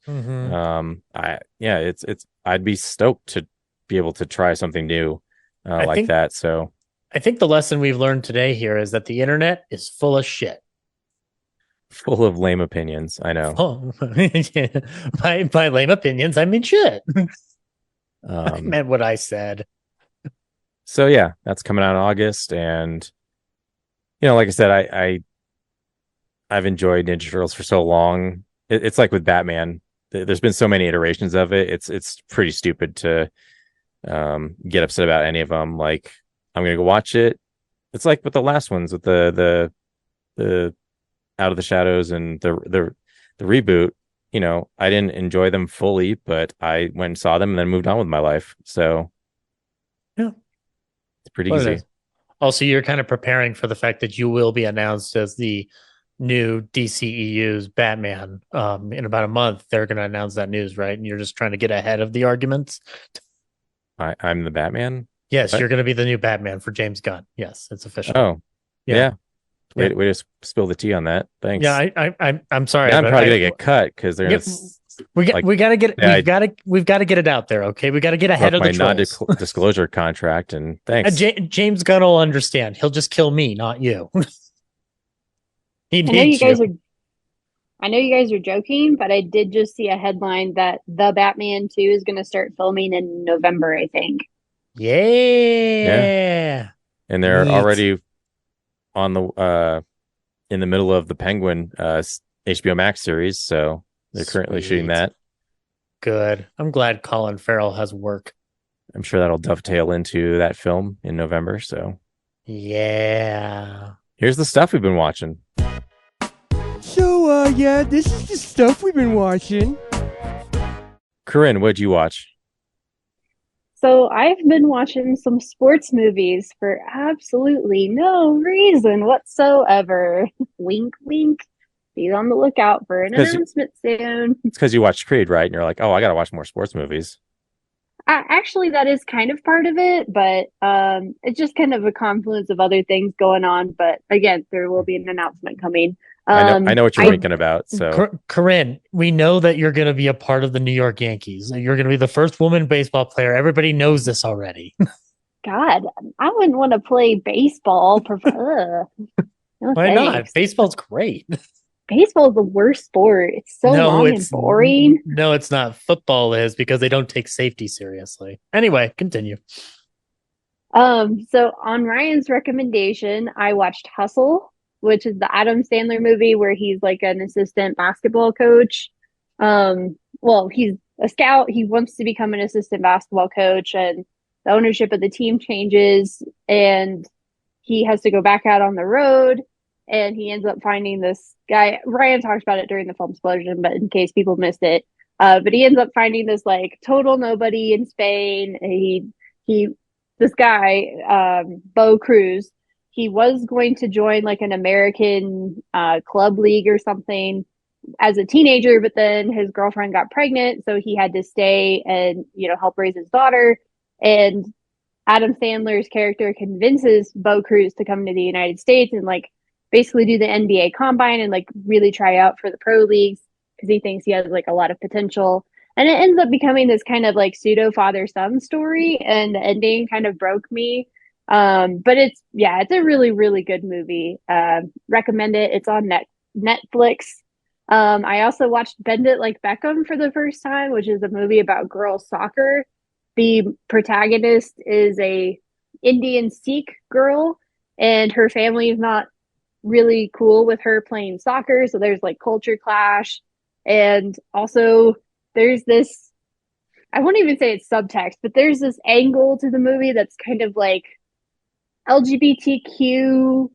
I'd be stoked to be able to try something new that. So I think the lesson we've learned today here is that the internet is full of shit. Full of lame opinions. I know. Oh, by lame opinions, I mean shit. I meant what I said. So yeah, that's coming out in August, and like I said, I've enjoyed Ninja Turtles for so long. It's like with Batman. There's been so many iterations of it. It's pretty stupid to get upset about any of them. Like, I'm gonna go watch it. It's like with the last ones, with the Out of the Shadows and the reboot. I didn't enjoy them fully, but I went and saw them and then moved on with my life. So yeah, it's pretty easy. Also, you're kind of preparing for the fact that you will be announced as the new DCEU's Batman in about a month. They're going to announce that news, right? And you're just trying to get ahead of the arguments. I'm the Batman? Yes, what? You're going to be the new Batman for James Gunn. Yes, it's official. Oh, yeah. Way to spill the tea on that. Thanks. Yeah, I'm sorry. Yeah, I'm probably gonna get cut because they're gonna. We gotta get we've got to get it out there. Okay, we got to get ahead of the trolls. Non-disclosure contract, and thanks. James Gunn will understand. He'll just kill me, not you. I know you guys are joking, but I did just see a headline that the Batman 2 is going to start filming in November, I think. Yeah. And they're already on the in the middle of the Penguin HBO Max series, so they're currently shooting that. Good. I'm glad Colin Farrell has work. I'm sure that'll dovetail into that film in November. So yeah. Here's the stuff we've been watching. So this is the stuff we've been watching. Corinne, what'd you watch? So I've been watching some sports movies for absolutely no reason whatsoever. Wink, wink. Be on the lookout for an announcement soon. It's because you watched Creed, right? And you're like, oh, I got to watch more sports movies. Actually, that is kind of part of it, but it's just kind of a confluence of other things going on. But again, there will be an announcement coming. I know what you're thinking about. So, Corinne, we know that you're going to be a part of the New York Yankees. You're going to be the first woman baseball player. Everybody knows this already. God, I wouldn't want to play baseball. No, why not? Baseball's great. Baseball is the worst sport. It's so long and boring. No, it's not. Football is, because they don't take safety seriously. Anyway, continue. So on Ryan's recommendation, I watched Hustle, which is the Adam Sandler movie where he's like an assistant basketball coach. Well, he's a scout. He wants to become an assistant basketball coach, and the ownership of the team changes, and he has to go back out on the road, and he ends up finding this guy. Ryan talked about it during the film explosion, but in case people missed it, but he ends up finding this like total nobody in Spain. And this guy, Bo Cruz, he was going to join like an American club league or something as a teenager, but then his girlfriend got pregnant, so he had to stay and help raise his daughter. And Adam Sandler's character convinces Bo Cruz to come to the United States and like basically do the NBA combine and like really try out for the pro leagues because he thinks he has like a lot of potential. And it ends up becoming this kind of like pseudo father-son story, and the ending kind of broke me. But it's a really, really good movie. Recommend it. It's on Netflix. I also watched Bend It Like Beckham for the first time, which is a movie about girls soccer. The protagonist is a Indian Sikh girl, and her family is not really cool with her playing soccer. So there's like culture clash. And also there's this, I won't even say it's subtext, but there's this angle to the movie that's kind of like LGBTQ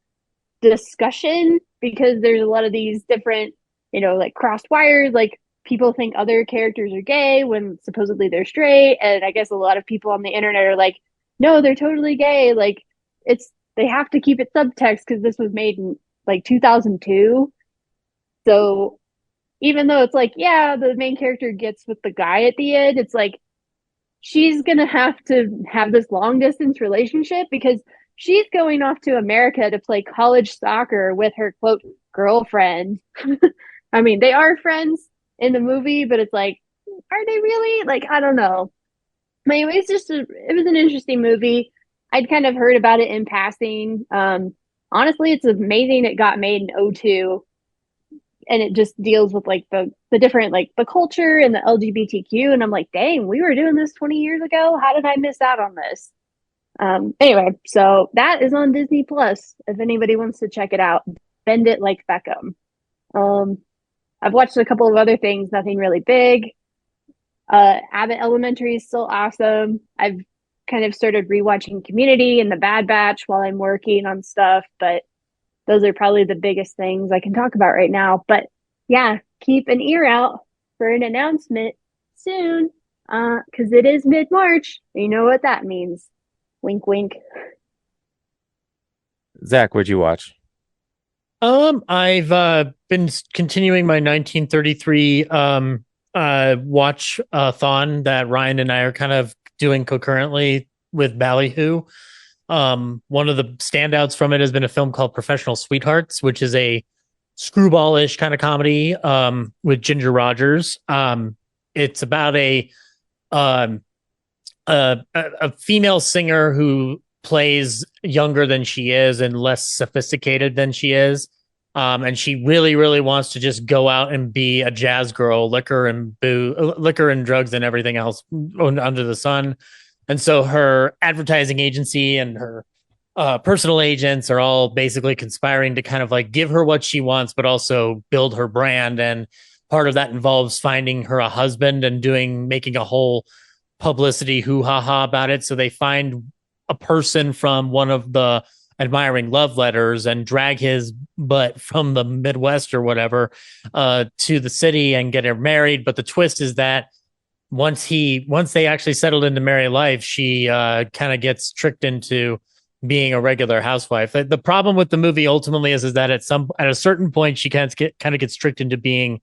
discussion, because there's a lot of these different, like crossed wires, like people think other characters are gay when supposedly they're straight. And I guess a lot of people on the internet are like, no, they're totally gay. Like they have to keep it subtext because this was made in like 2002. So even though it's like, yeah, the main character gets with the guy at the end, it's like she's going to have this long distance relationship because she's going off to America to play college soccer with her quote girlfriend. I mean, they are friends in the movie, but it's like, are they really? Like, I don't know. But anyway, it was an interesting movie. I'd kind of heard about it in passing. Honestly, it's amazing it got made in 2002, and it just deals with like the different, like the culture and the LGBTQ. And I'm like, dang, we were doing this 20 years ago. How did I miss out on this? Anyway, so that is on Disney Plus. If anybody wants to check it out, Bend It Like Beckham. I've watched a couple of other things, nothing really big. Abbott Elementary is still awesome. I've kind of started rewatching Community and The Bad Batch while I'm working on stuff, but those are probably the biggest things I can talk about right now. But yeah, keep an ear out for an announcement soon, because it is mid-March. You know what that means. Wink, wink. Zach, what'd you watch? I've been continuing my 1933 watch-a-thon that Ryan and I are kind of doing concurrently with Ballyhoo. One of the standouts from it has been a film called Professional Sweethearts, which is a screwball-ish kind of comedy with Ginger Rogers. It's about a female singer who plays younger than she is and less sophisticated than she is. And she really, really wants to just go out and be a jazz girl, liquor and drugs and everything else under the sun. And so her advertising agency and her personal agents are all basically conspiring to kind of like give her what she wants, but also build her brand. And part of that involves finding her a husband and making a whole publicity hoo-ha-ha about it. So they find a person from one of the admiring love letters and drag his butt from the Midwest or whatever to the city and get her married. But the twist is that once they actually settled into married life, she kind of gets tricked into being a regular housewife. The problem with the movie ultimately is that at a certain point she kind of gets tricked into being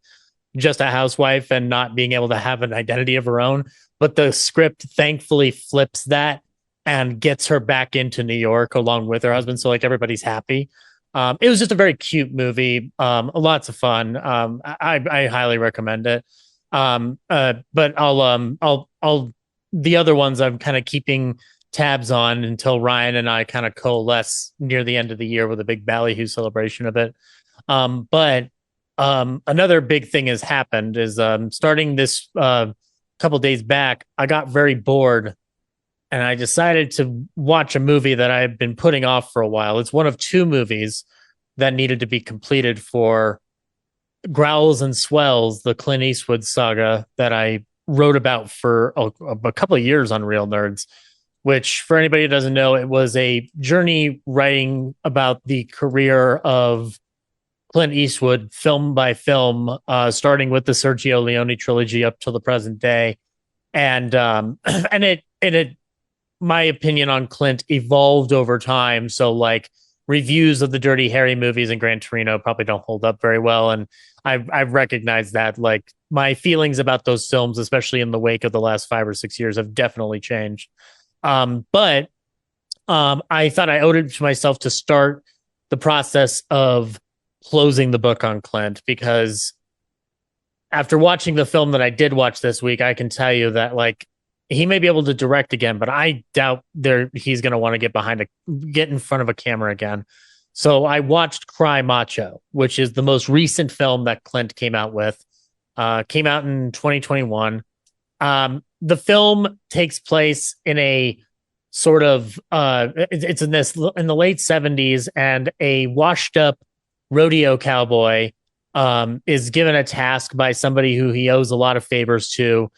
just a housewife and not being able to have an identity of her own. but the script thankfully flips that and gets her back into New York along with her husband. So like everybody's happy. It was just a very cute movie. Lots of fun. I highly recommend it. But I'll the other ones I'm kind of keeping tabs on until Ryan and I kind of coalesce near the end of the year with a big ballyhoo celebration of it. But another big thing has happened is starting this couple days back, I got very bored and I decided to watch a movie that I've been putting off for a while. It's one of two movies that needed to be completed for Growls and Swells, the Clint Eastwood saga that I wrote about for a couple of years on Real Nerds, which for anybody who doesn't know, it was a journey writing about the career of Clint Eastwood film by film, starting with the Sergio Leone trilogy up to the present day. And it, my opinion on Clint evolved over time. So like reviews of the Dirty Harry movies and Gran Torino probably don't hold up very well. And I've recognized that like my feelings about those films, especially in the wake of the last 5 or 6 years, have definitely changed. But I thought I owed it to myself to start the process of closing the book on Clint, because after watching the film that I did watch this week, I can tell you that like he may be able to direct again, but I doubt he's going to want to get in front of a camera again. So I watched Cry Macho, which is the most recent film that Clint came out with. Came out in 2021. The film takes place in a sort of it's in the late 70s, and a washed up rodeo cowboy is given a task by somebody who he owes a lot of favors to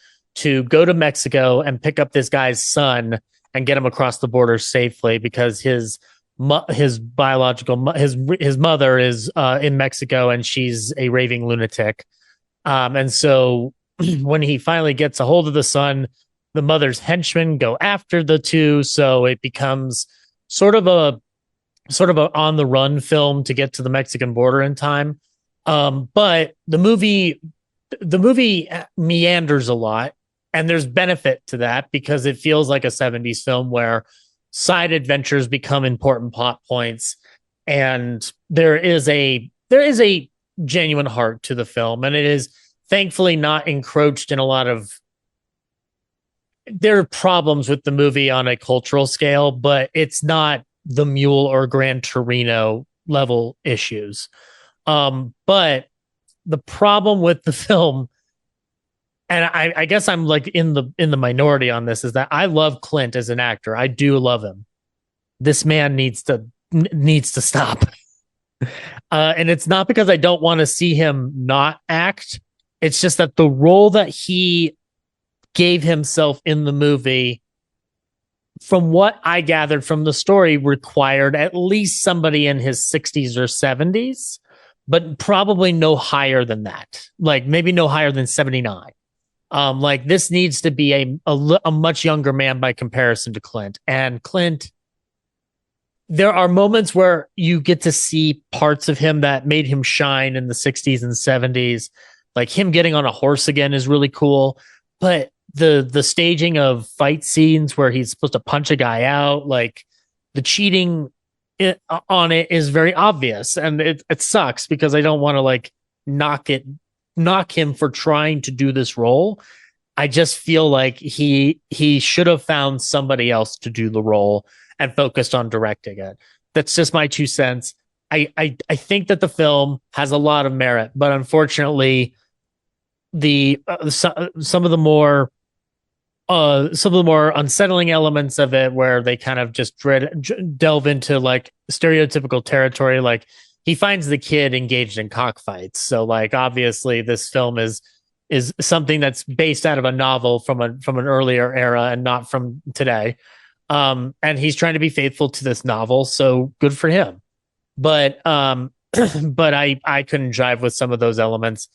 go to Mexico and pick up this guy's son and get him across the border safely, because his biological his mother is in Mexico and she's a raving lunatic. And so when he finally gets a hold of the son, the mother's henchmen go after the two. So it becomes sort of a on the run film to get to the Mexican border in time. But the movie meanders a lot, and there's benefit to that because it feels like a 70s film where side adventures become important plot points, and there is a genuine heart to the film, and it is thankfully not encroached in a lot of. There are problems with the movie on a cultural scale, but it's not the Mule or Gran Torino level issues. But the problem with the film, and I guess I'm like in the minority on this, is that I love Clint as an actor. I do love him. This man needs to stop. And it's not because I don't want to see him not act. It's just that the role that he gave himself in the movie, from what I gathered from the story, required at least somebody in his 60s or 70s, but probably no higher than that. Like maybe no higher than 79. Like this needs to be a much younger man by comparison to Clint. And Clint, there are moments where you get to see parts of him that made him shine in the 60s and 70s. Like him getting on a horse again is really cool. But the staging of fight scenes where he's supposed to punch a guy out, like the cheating on it is very obvious, and it sucks because I don't want to like knock him for trying to do this role. I just feel like he should have found somebody else to do the role and focused on directing it. That's just my 2 cents. I think that the film has a lot of merit, but unfortunately, some of the more unsettling elements of it, where they kind of just delve into like stereotypical territory. Like he finds the kid engaged in cockfights. So like, obviously this film is something that's based out of a novel from an earlier era and not from today. And he's trying to be faithful to this novel. So good for him. But I couldn't jive with some of those elements.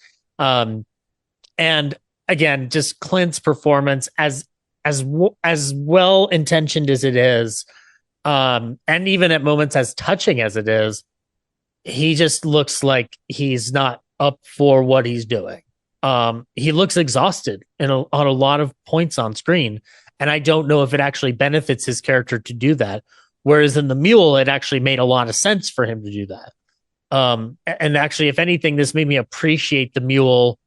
And again, just Clint's performance, as well intentioned as it is, and even at moments as touching as it is, he just looks like he's not up for what he's doing. he looks exhausted on a lot of points on screen. And I don't know if it actually benefits his character to do that. Whereas in The Mule, it actually made a lot of sense for him to do that. And actually, if anything, this made me appreciate The Mule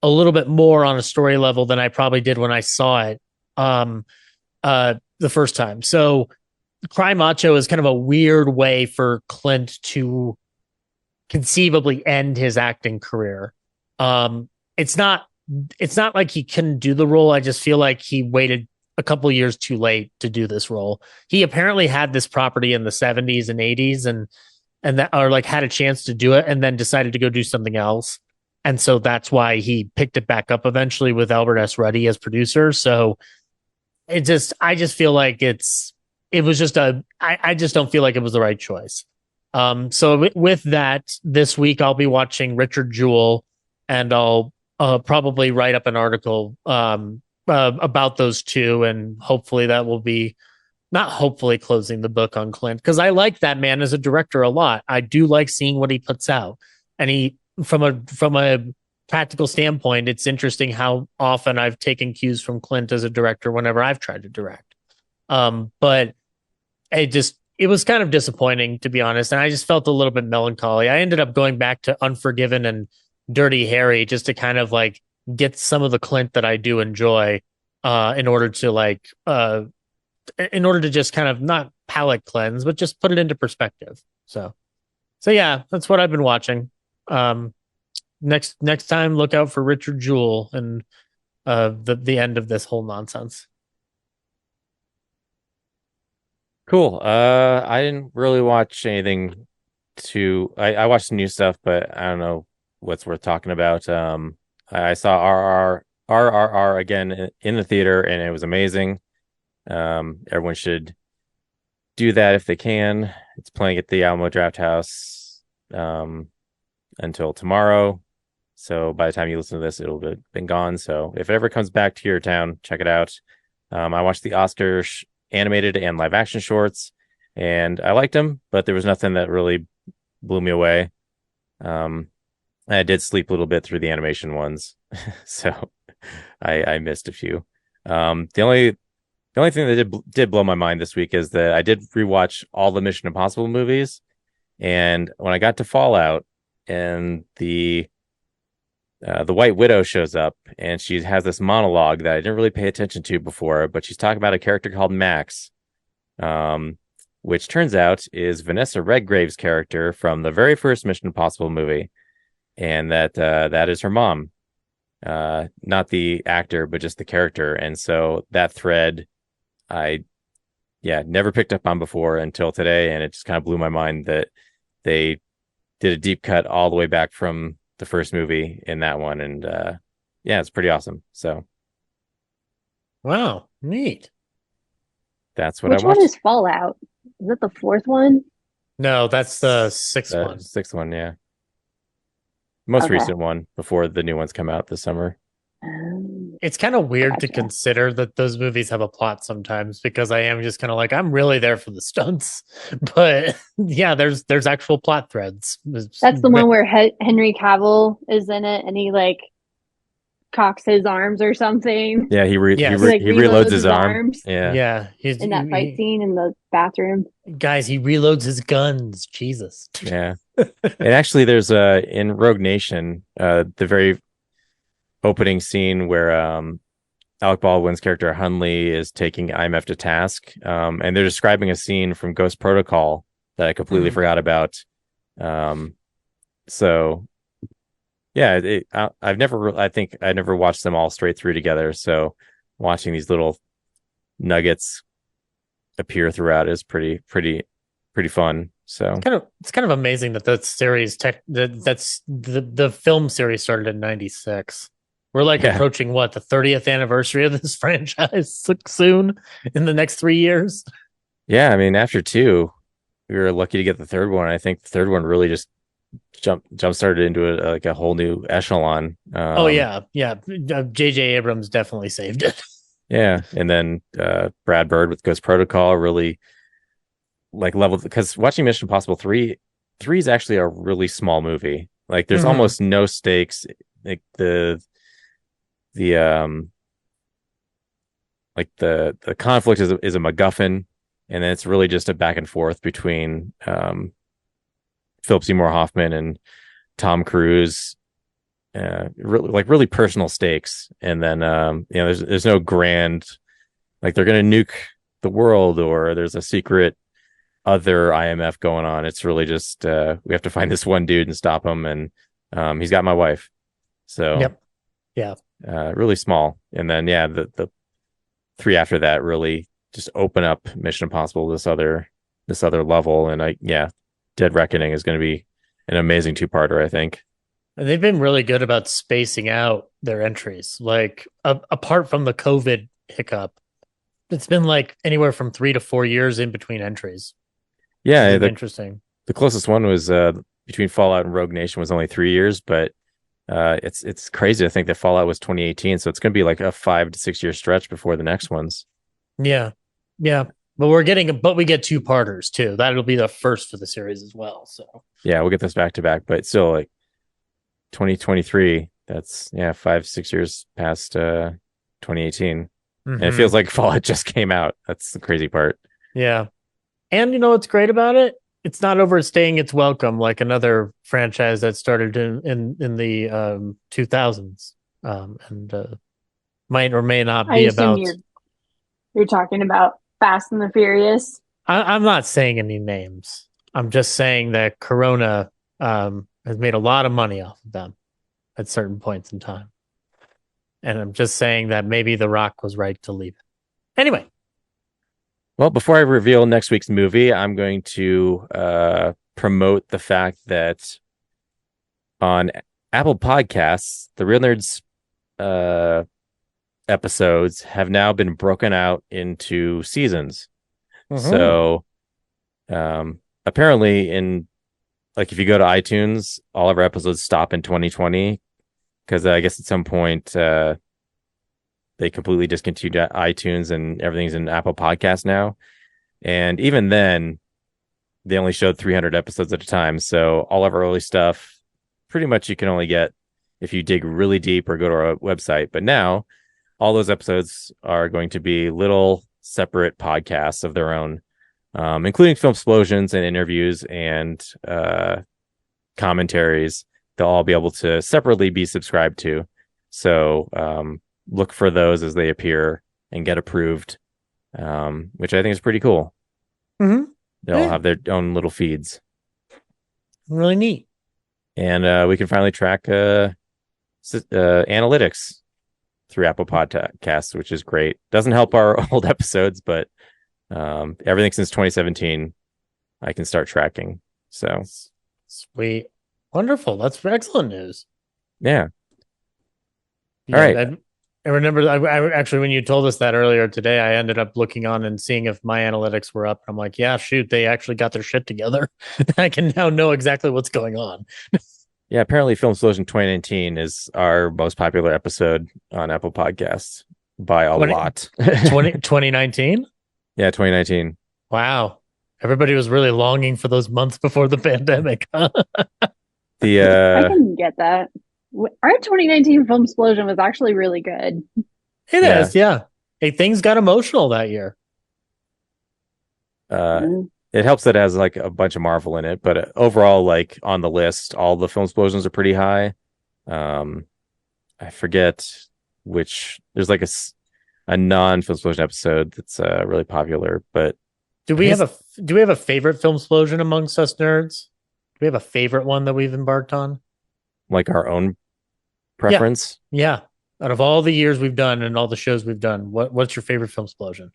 a little bit more on a story level than I probably did when I saw it the first time. So Cry Macho is kind of a weird way for Clint to conceivably end his acting career. It's not like he couldn't do the role. I just feel like he waited a couple years too late to do this role. He apparently had this property in the 70s and 80s and that, or like had a chance to do it and then decided to go do something else. And so that's why he picked it back up eventually with Albert S. Ruddy as producer. So I just feel like I just don't feel like it was the right choice. So with that, this week I'll be watching Richard Jewell, and I'll probably write up an article about those two, and hopefully that will be not hopefully closing the book on Clint, because I like that man as a director a lot. I do like seeing what he puts out, and he from a practical standpoint, it's interesting how often I've taken cues from Clint as a director whenever I've tried to direct. But it was kind of disappointing, to be honest, and I just felt a little bit melancholy. I ended up going back to Unforgiven and Dirty Harry just to kind of like get some of the Clint that I do enjoy, in order to just kind of not palate cleanse, but just put it into perspective. So yeah, that's what I've been watching. Next time, look out for Richard Jewell and the end of this whole nonsense. Cool. I didn't really watch anything I watched some new stuff, but I don't know what's worth talking about. I saw RRR again in the theater, and it was amazing. Everyone should do that if they can. It's playing at the Alamo Drafthouse until tomorrow. So by the time you listen to this, it'll have been gone. So if it ever comes back to your town, check it out. I watched the Oscar animated and live action shorts, and I liked them, but there was nothing that really blew me away. I did sleep a little bit through the animation ones, so I missed a few. The only thing that did blow my mind this week is that I did rewatch all the Mission Impossible movies, and when I got to Fallout, and the White Widow shows up, and she has this monologue that I didn't really pay attention to before, but she's talking about a character called Max, which turns out is Vanessa Redgrave's character from the very first Mission Impossible movie, and that is her mom, not the actor, but just the character. And so that thread, I never picked up on before until today, and it just kind of blew my mind that they did a deep cut all the way back from the first movie in that one, and it's pretty awesome. So, wow, neat. That's what Which I watched. one is Fallout? Is it the fourth one? No, that's the sixth one. Sixth one, yeah. Most recent one before the new ones come out this summer. It's kind of weird to consider that those movies have a plot sometimes, because I am just kind of like, I'm really there for the stunts, but yeah, there's actual plot threads. That's the one where Henry Cavill is in it, and he like cocks his arms or something. Yeah, he reloads his arms. Yeah, he's in that fight scene in the bathroom. Guys, he reloads his guns. Jesus. Yeah, and actually, there's in Rogue Nation, the very opening scene where Alec Baldwin's character Hunley is taking IMF to task, and they're describing a scene from Ghost Protocol that I completely forgot about. So yeah, I never watched them all straight through together. So watching these little nuggets appear throughout is pretty fun. So it's kind of amazing that that series that's the film series started in '96. We're like approaching the 30th anniversary of this franchise soon in the next 3 years. Yeah, I mean, after 2, we were lucky to get the third one. I think the third one really just jump started into a whole new echelon. J.J. Abrams definitely saved it. Yeah, and then Brad Bird with Ghost Protocol really like leveled, because watching Mission Impossible 3 is actually a really small movie. Like there's almost no stakes. Like the the like the conflict is a MacGuffin, and then it's really just a back and forth between Philip Seymour Hoffman and Tom Cruise, really personal stakes. And then there's no grand, like they're gonna nuke the world or there's a secret other IMF going on. It's really just we have to find this one dude and stop him, and he's got my wife. So Yep. Yeah. Really small. And then the three after that really just open up Mission Impossible this other level. And Dead Reckoning is going to be an amazing two-parter, I think. And they've been really good about spacing out their entries. Like apart from the COVID hiccup, it's been like anywhere from 3 to 4 years in between entries. Yeah, interesting. The closest one was between Fallout and Rogue Nation was only 3 years, but it's crazy to think that Fallout was 2018, so it's going to be like a 5 to 6 year stretch before the next ones. Yeah, but we get two-parters too. That'll be the first for the series as well. So yeah, we'll get this back to back, but still, like 2023. That's 5-6 years past 2018, and it feels like Fallout just came out. That's the crazy part. Yeah, and you know what's great about it? It's not overstaying its welcome like another franchise that started in the 2000s, and might or may not be about. You're talking about Fast and the Furious. I'm not saying any names. I'm just saying that Corona has made a lot of money off of them at certain points in time, and I'm just saying that maybe The Rock was right to leave it. Anyway. Well, before I reveal next week's movie, I'm going to promote the fact that on Apple Podcasts, the Real Nerds episodes have now been broken out into seasons. So apparently if you go to iTunes, all of our episodes stop in 2020 because I guess at some point they completely discontinued iTunes and everything's in Apple Podcasts now. And even then, they only showed 300 episodes at a time. So all of our early stuff, pretty much you can only get if you dig really deep or go to our website. But now all those episodes are going to be little separate podcasts of their own, including film explosions and interviews and commentaries. They'll all be able to separately be subscribed to. So, look for those as they appear and get approved, which I think is pretty cool. They'll have their own little feeds. Really neat. And we can finally track analytics through Apple Podcasts, which is great. Doesn't help our old episodes, but everything since 2017, I can start tracking. So sweet. Wonderful. That's excellent news. Yeah. All right. I remember I actually, when you told us that earlier today, I ended up looking on and seeing if my analytics were up. I'm like, yeah, shoot, they actually got their shit together. I can now know exactly what's going on. Yeah, apparently Film Explosion 2019 is our most popular episode on Apple Podcasts by a lot. 2019? Yeah, 2019. Wow. Everybody was really longing for those months before the pandemic. I can get that. Our 2019 Film Explosion was actually really good. It is, yeah. Hey, things got emotional that year. It helps that it has like a bunch of Marvel in it, but overall, like on the list, all the Film Explosions are pretty high. I forget which. There's like a non-Film Explosion episode that's really popular. But do we have a favorite Film Explosion amongst us nerds? Do we have a favorite one that we've embarked on? Like our own preference? Yeah. Out of all the years we've done and all the shows we've done, what's your favorite Film Explosion?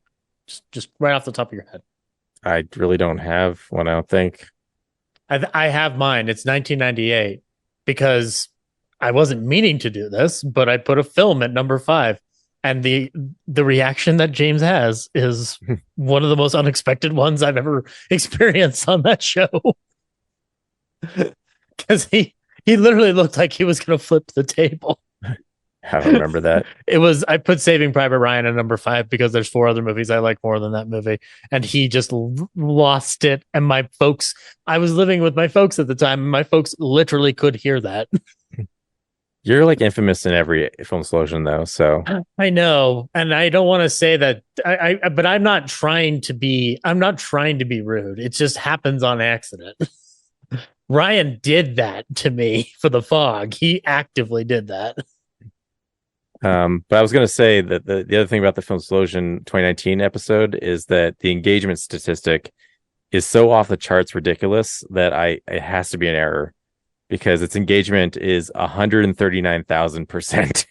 Just right off the top of your head. I really don't have one, I don't think. I have mine. It's 1998 because I wasn't meaning to do this, but I put a film at number 5. And the reaction that James has is one of the most unexpected ones I've ever experienced on that show. Because he literally looked like he was going to flip the table. I don't remember that. I put Saving Private Ryan at number 5 because there's 4 other movies I like more than that movie. And he just lost it. And I was living with my folks at the time, and my folks literally could hear that. You're like infamous in every film explosion, though. So I know, and I don't want to say that. But I'm not trying to be. I'm not trying to be rude. It just happens on accident. Ryan did that to me for the fog. He actively did that. But I was going to say that the other thing about the Film Explosion 2019 episode is that the engagement statistic is so off the charts ridiculous that it has to be an error, because its engagement is 139,000%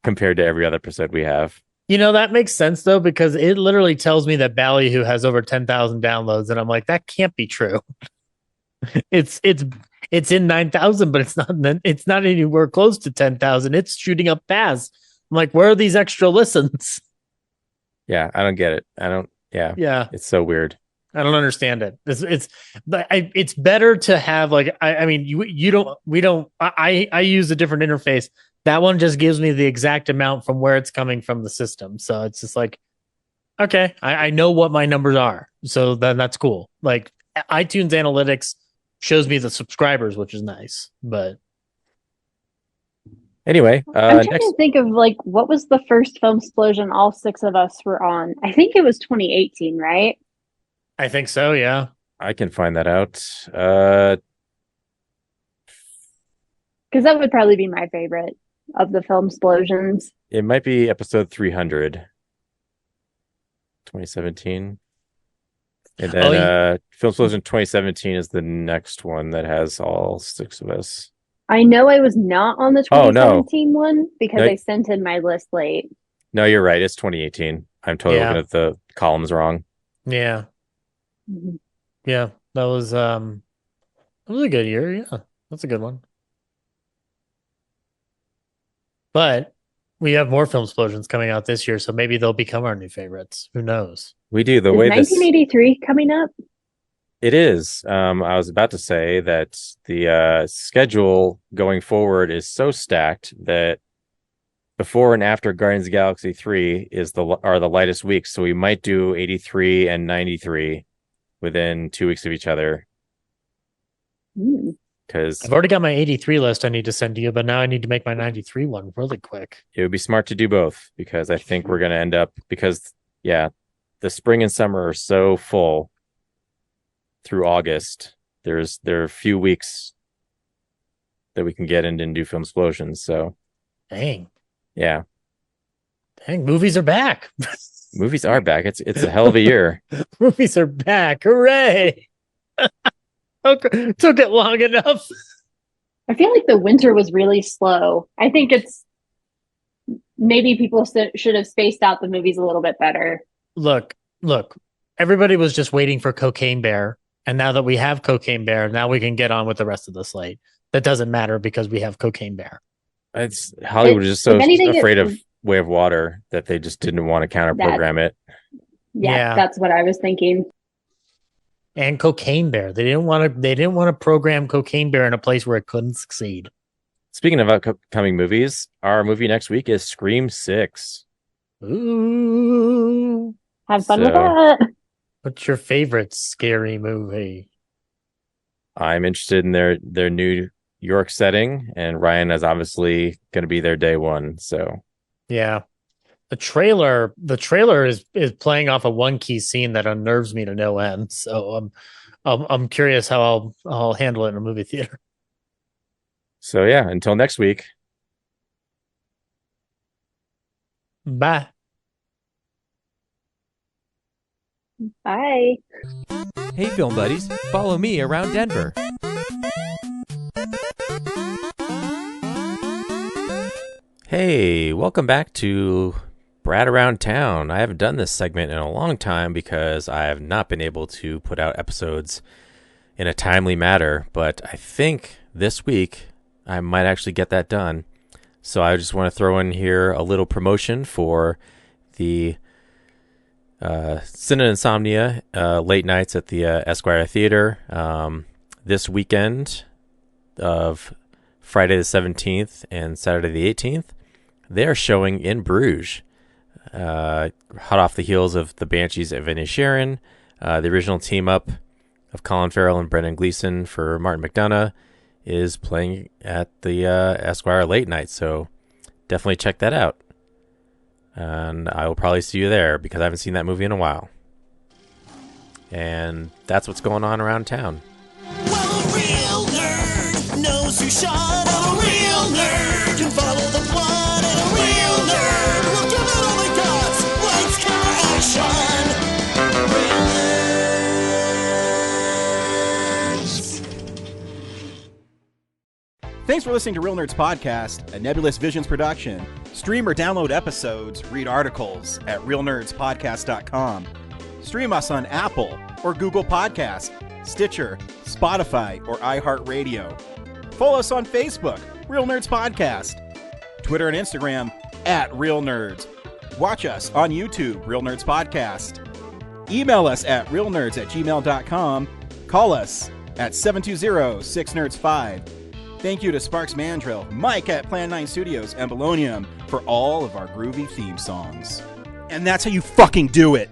compared to every other episode we have. You know, that makes sense though, because it literally tells me that Ballyhoo has over 10,000 downloads, and I'm like, that can't be true. It's in 9,000, but it's not anywhere close to 10,000. It's shooting up past. I'm like, where are these extra listens? Yeah, I don't get it. Yeah. It's so weird. I don't understand it. It's better to have like, I mean, I use a different interface. That one just gives me the exact amount from where it's coming from the system. So it's just like, okay, I know what my numbers are. So then that's cool. Like iTunes Analytics shows me the subscribers, which is nice. But anyway, I'm trying to think of like, what was the first Film Explosion all six of us were on? I think it was 2018, right? I think so, yeah. I can find that out. Because that would probably be my favorite of the Film Explosions. It might be episode 300, 2017. And then Film Explosion 2017 is the next one that has all six of us. I know I was not on the 2017 one because I sent in my list late. No, you're right. It's 2018. I'm totally looking at the columns wrong. Yeah. Mm-hmm. Yeah, that was a good year. Yeah, that's a good one. But we have more Film Explosions coming out this year, so maybe they'll become our new favorites. Who knows? We do. The is way 1983 coming up? It is. I was about to say that the schedule going forward is so stacked that before and after Guardians of the Galaxy 3 are the lightest weeks. So we might do 83 and 93 within 2 weeks of each other. Because I've already got my 83 list I need to send to you, but now I need to make my 93 one really quick. It would be smart to do both, because I think we're going to end up, because the spring and summer are so full through August. There are a few weeks that we can get in and do Film Explosions. So dang. Yeah. Dang, movies are back. Movies are back. It's a hell of a year. Movies are back. Hooray. Okay. Took it long enough. I feel like the winter was really slow. I think it's maybe people should have spaced out the movies a little bit better. Look, everybody was just waiting for Cocaine Bear. And now that we have Cocaine Bear, now we can get on with the rest of the slate. That doesn't matter because we have Cocaine Bear. Hollywood is just so afraid of Way of Water that they just didn't want to counter program it. Yeah, that's what I was thinking. And Cocaine Bear. They didn't want to program Cocaine Bear in a place where it couldn't succeed. Speaking of upcoming movies, our movie next week is Scream 6. Ooh. Have fun with that. What's your favorite scary movie? I'm interested in their New York setting, and Ryan is obviously going to be there day one. So yeah, the trailer is playing off a one key scene that unnerves me to no end. So I'm curious how I'll handle it in a movie theater. So yeah, until next week. Bye. Bye. Hey, film buddies, follow me around Denver. Hey, welcome back to Brad Around Town. I haven't done this segment in a long time because I have not been able to put out episodes in a timely manner, but I think this week I might actually get that done. So I just want to throw in here a little promotion for the Cine Insomnia late nights at the Esquire Theater this weekend of Friday the 17th and Saturday the 18th. They're showing In Bruges, hot off the heels of The Banshees of Inisherin, the original team up of Colin Farrell and Brendan Gleeson for Martin McDonagh is playing at the Esquire late night, so definitely check that out. And I will probably see you there because I haven't seen that movie in a while. And that's what's going on around town. Well, a real nerd knows who shot. A real nerd can follow the plot. And a real nerd will give it all they got. Lights, camera, action. Real nerds. Thanks for listening to Real Nerds Podcast, a Nebulous Visions production. Stream or download episodes, read articles at realnerdspodcast.com. Stream us on Apple or Google Podcast, Stitcher, Spotify, or iHeartRadio. Follow us on Facebook, Real Nerds Podcast, Twitter and Instagram at Real Nerds. Watch us on YouTube, Real Nerds Podcast. Email us at realnerds@gmail.com. Call us at 720-6nerds5. Thank you to Sparks Mandrill, Mike at Plan 9 Studios, and Bolognium for all of our groovy theme songs. And that's how you fucking do it.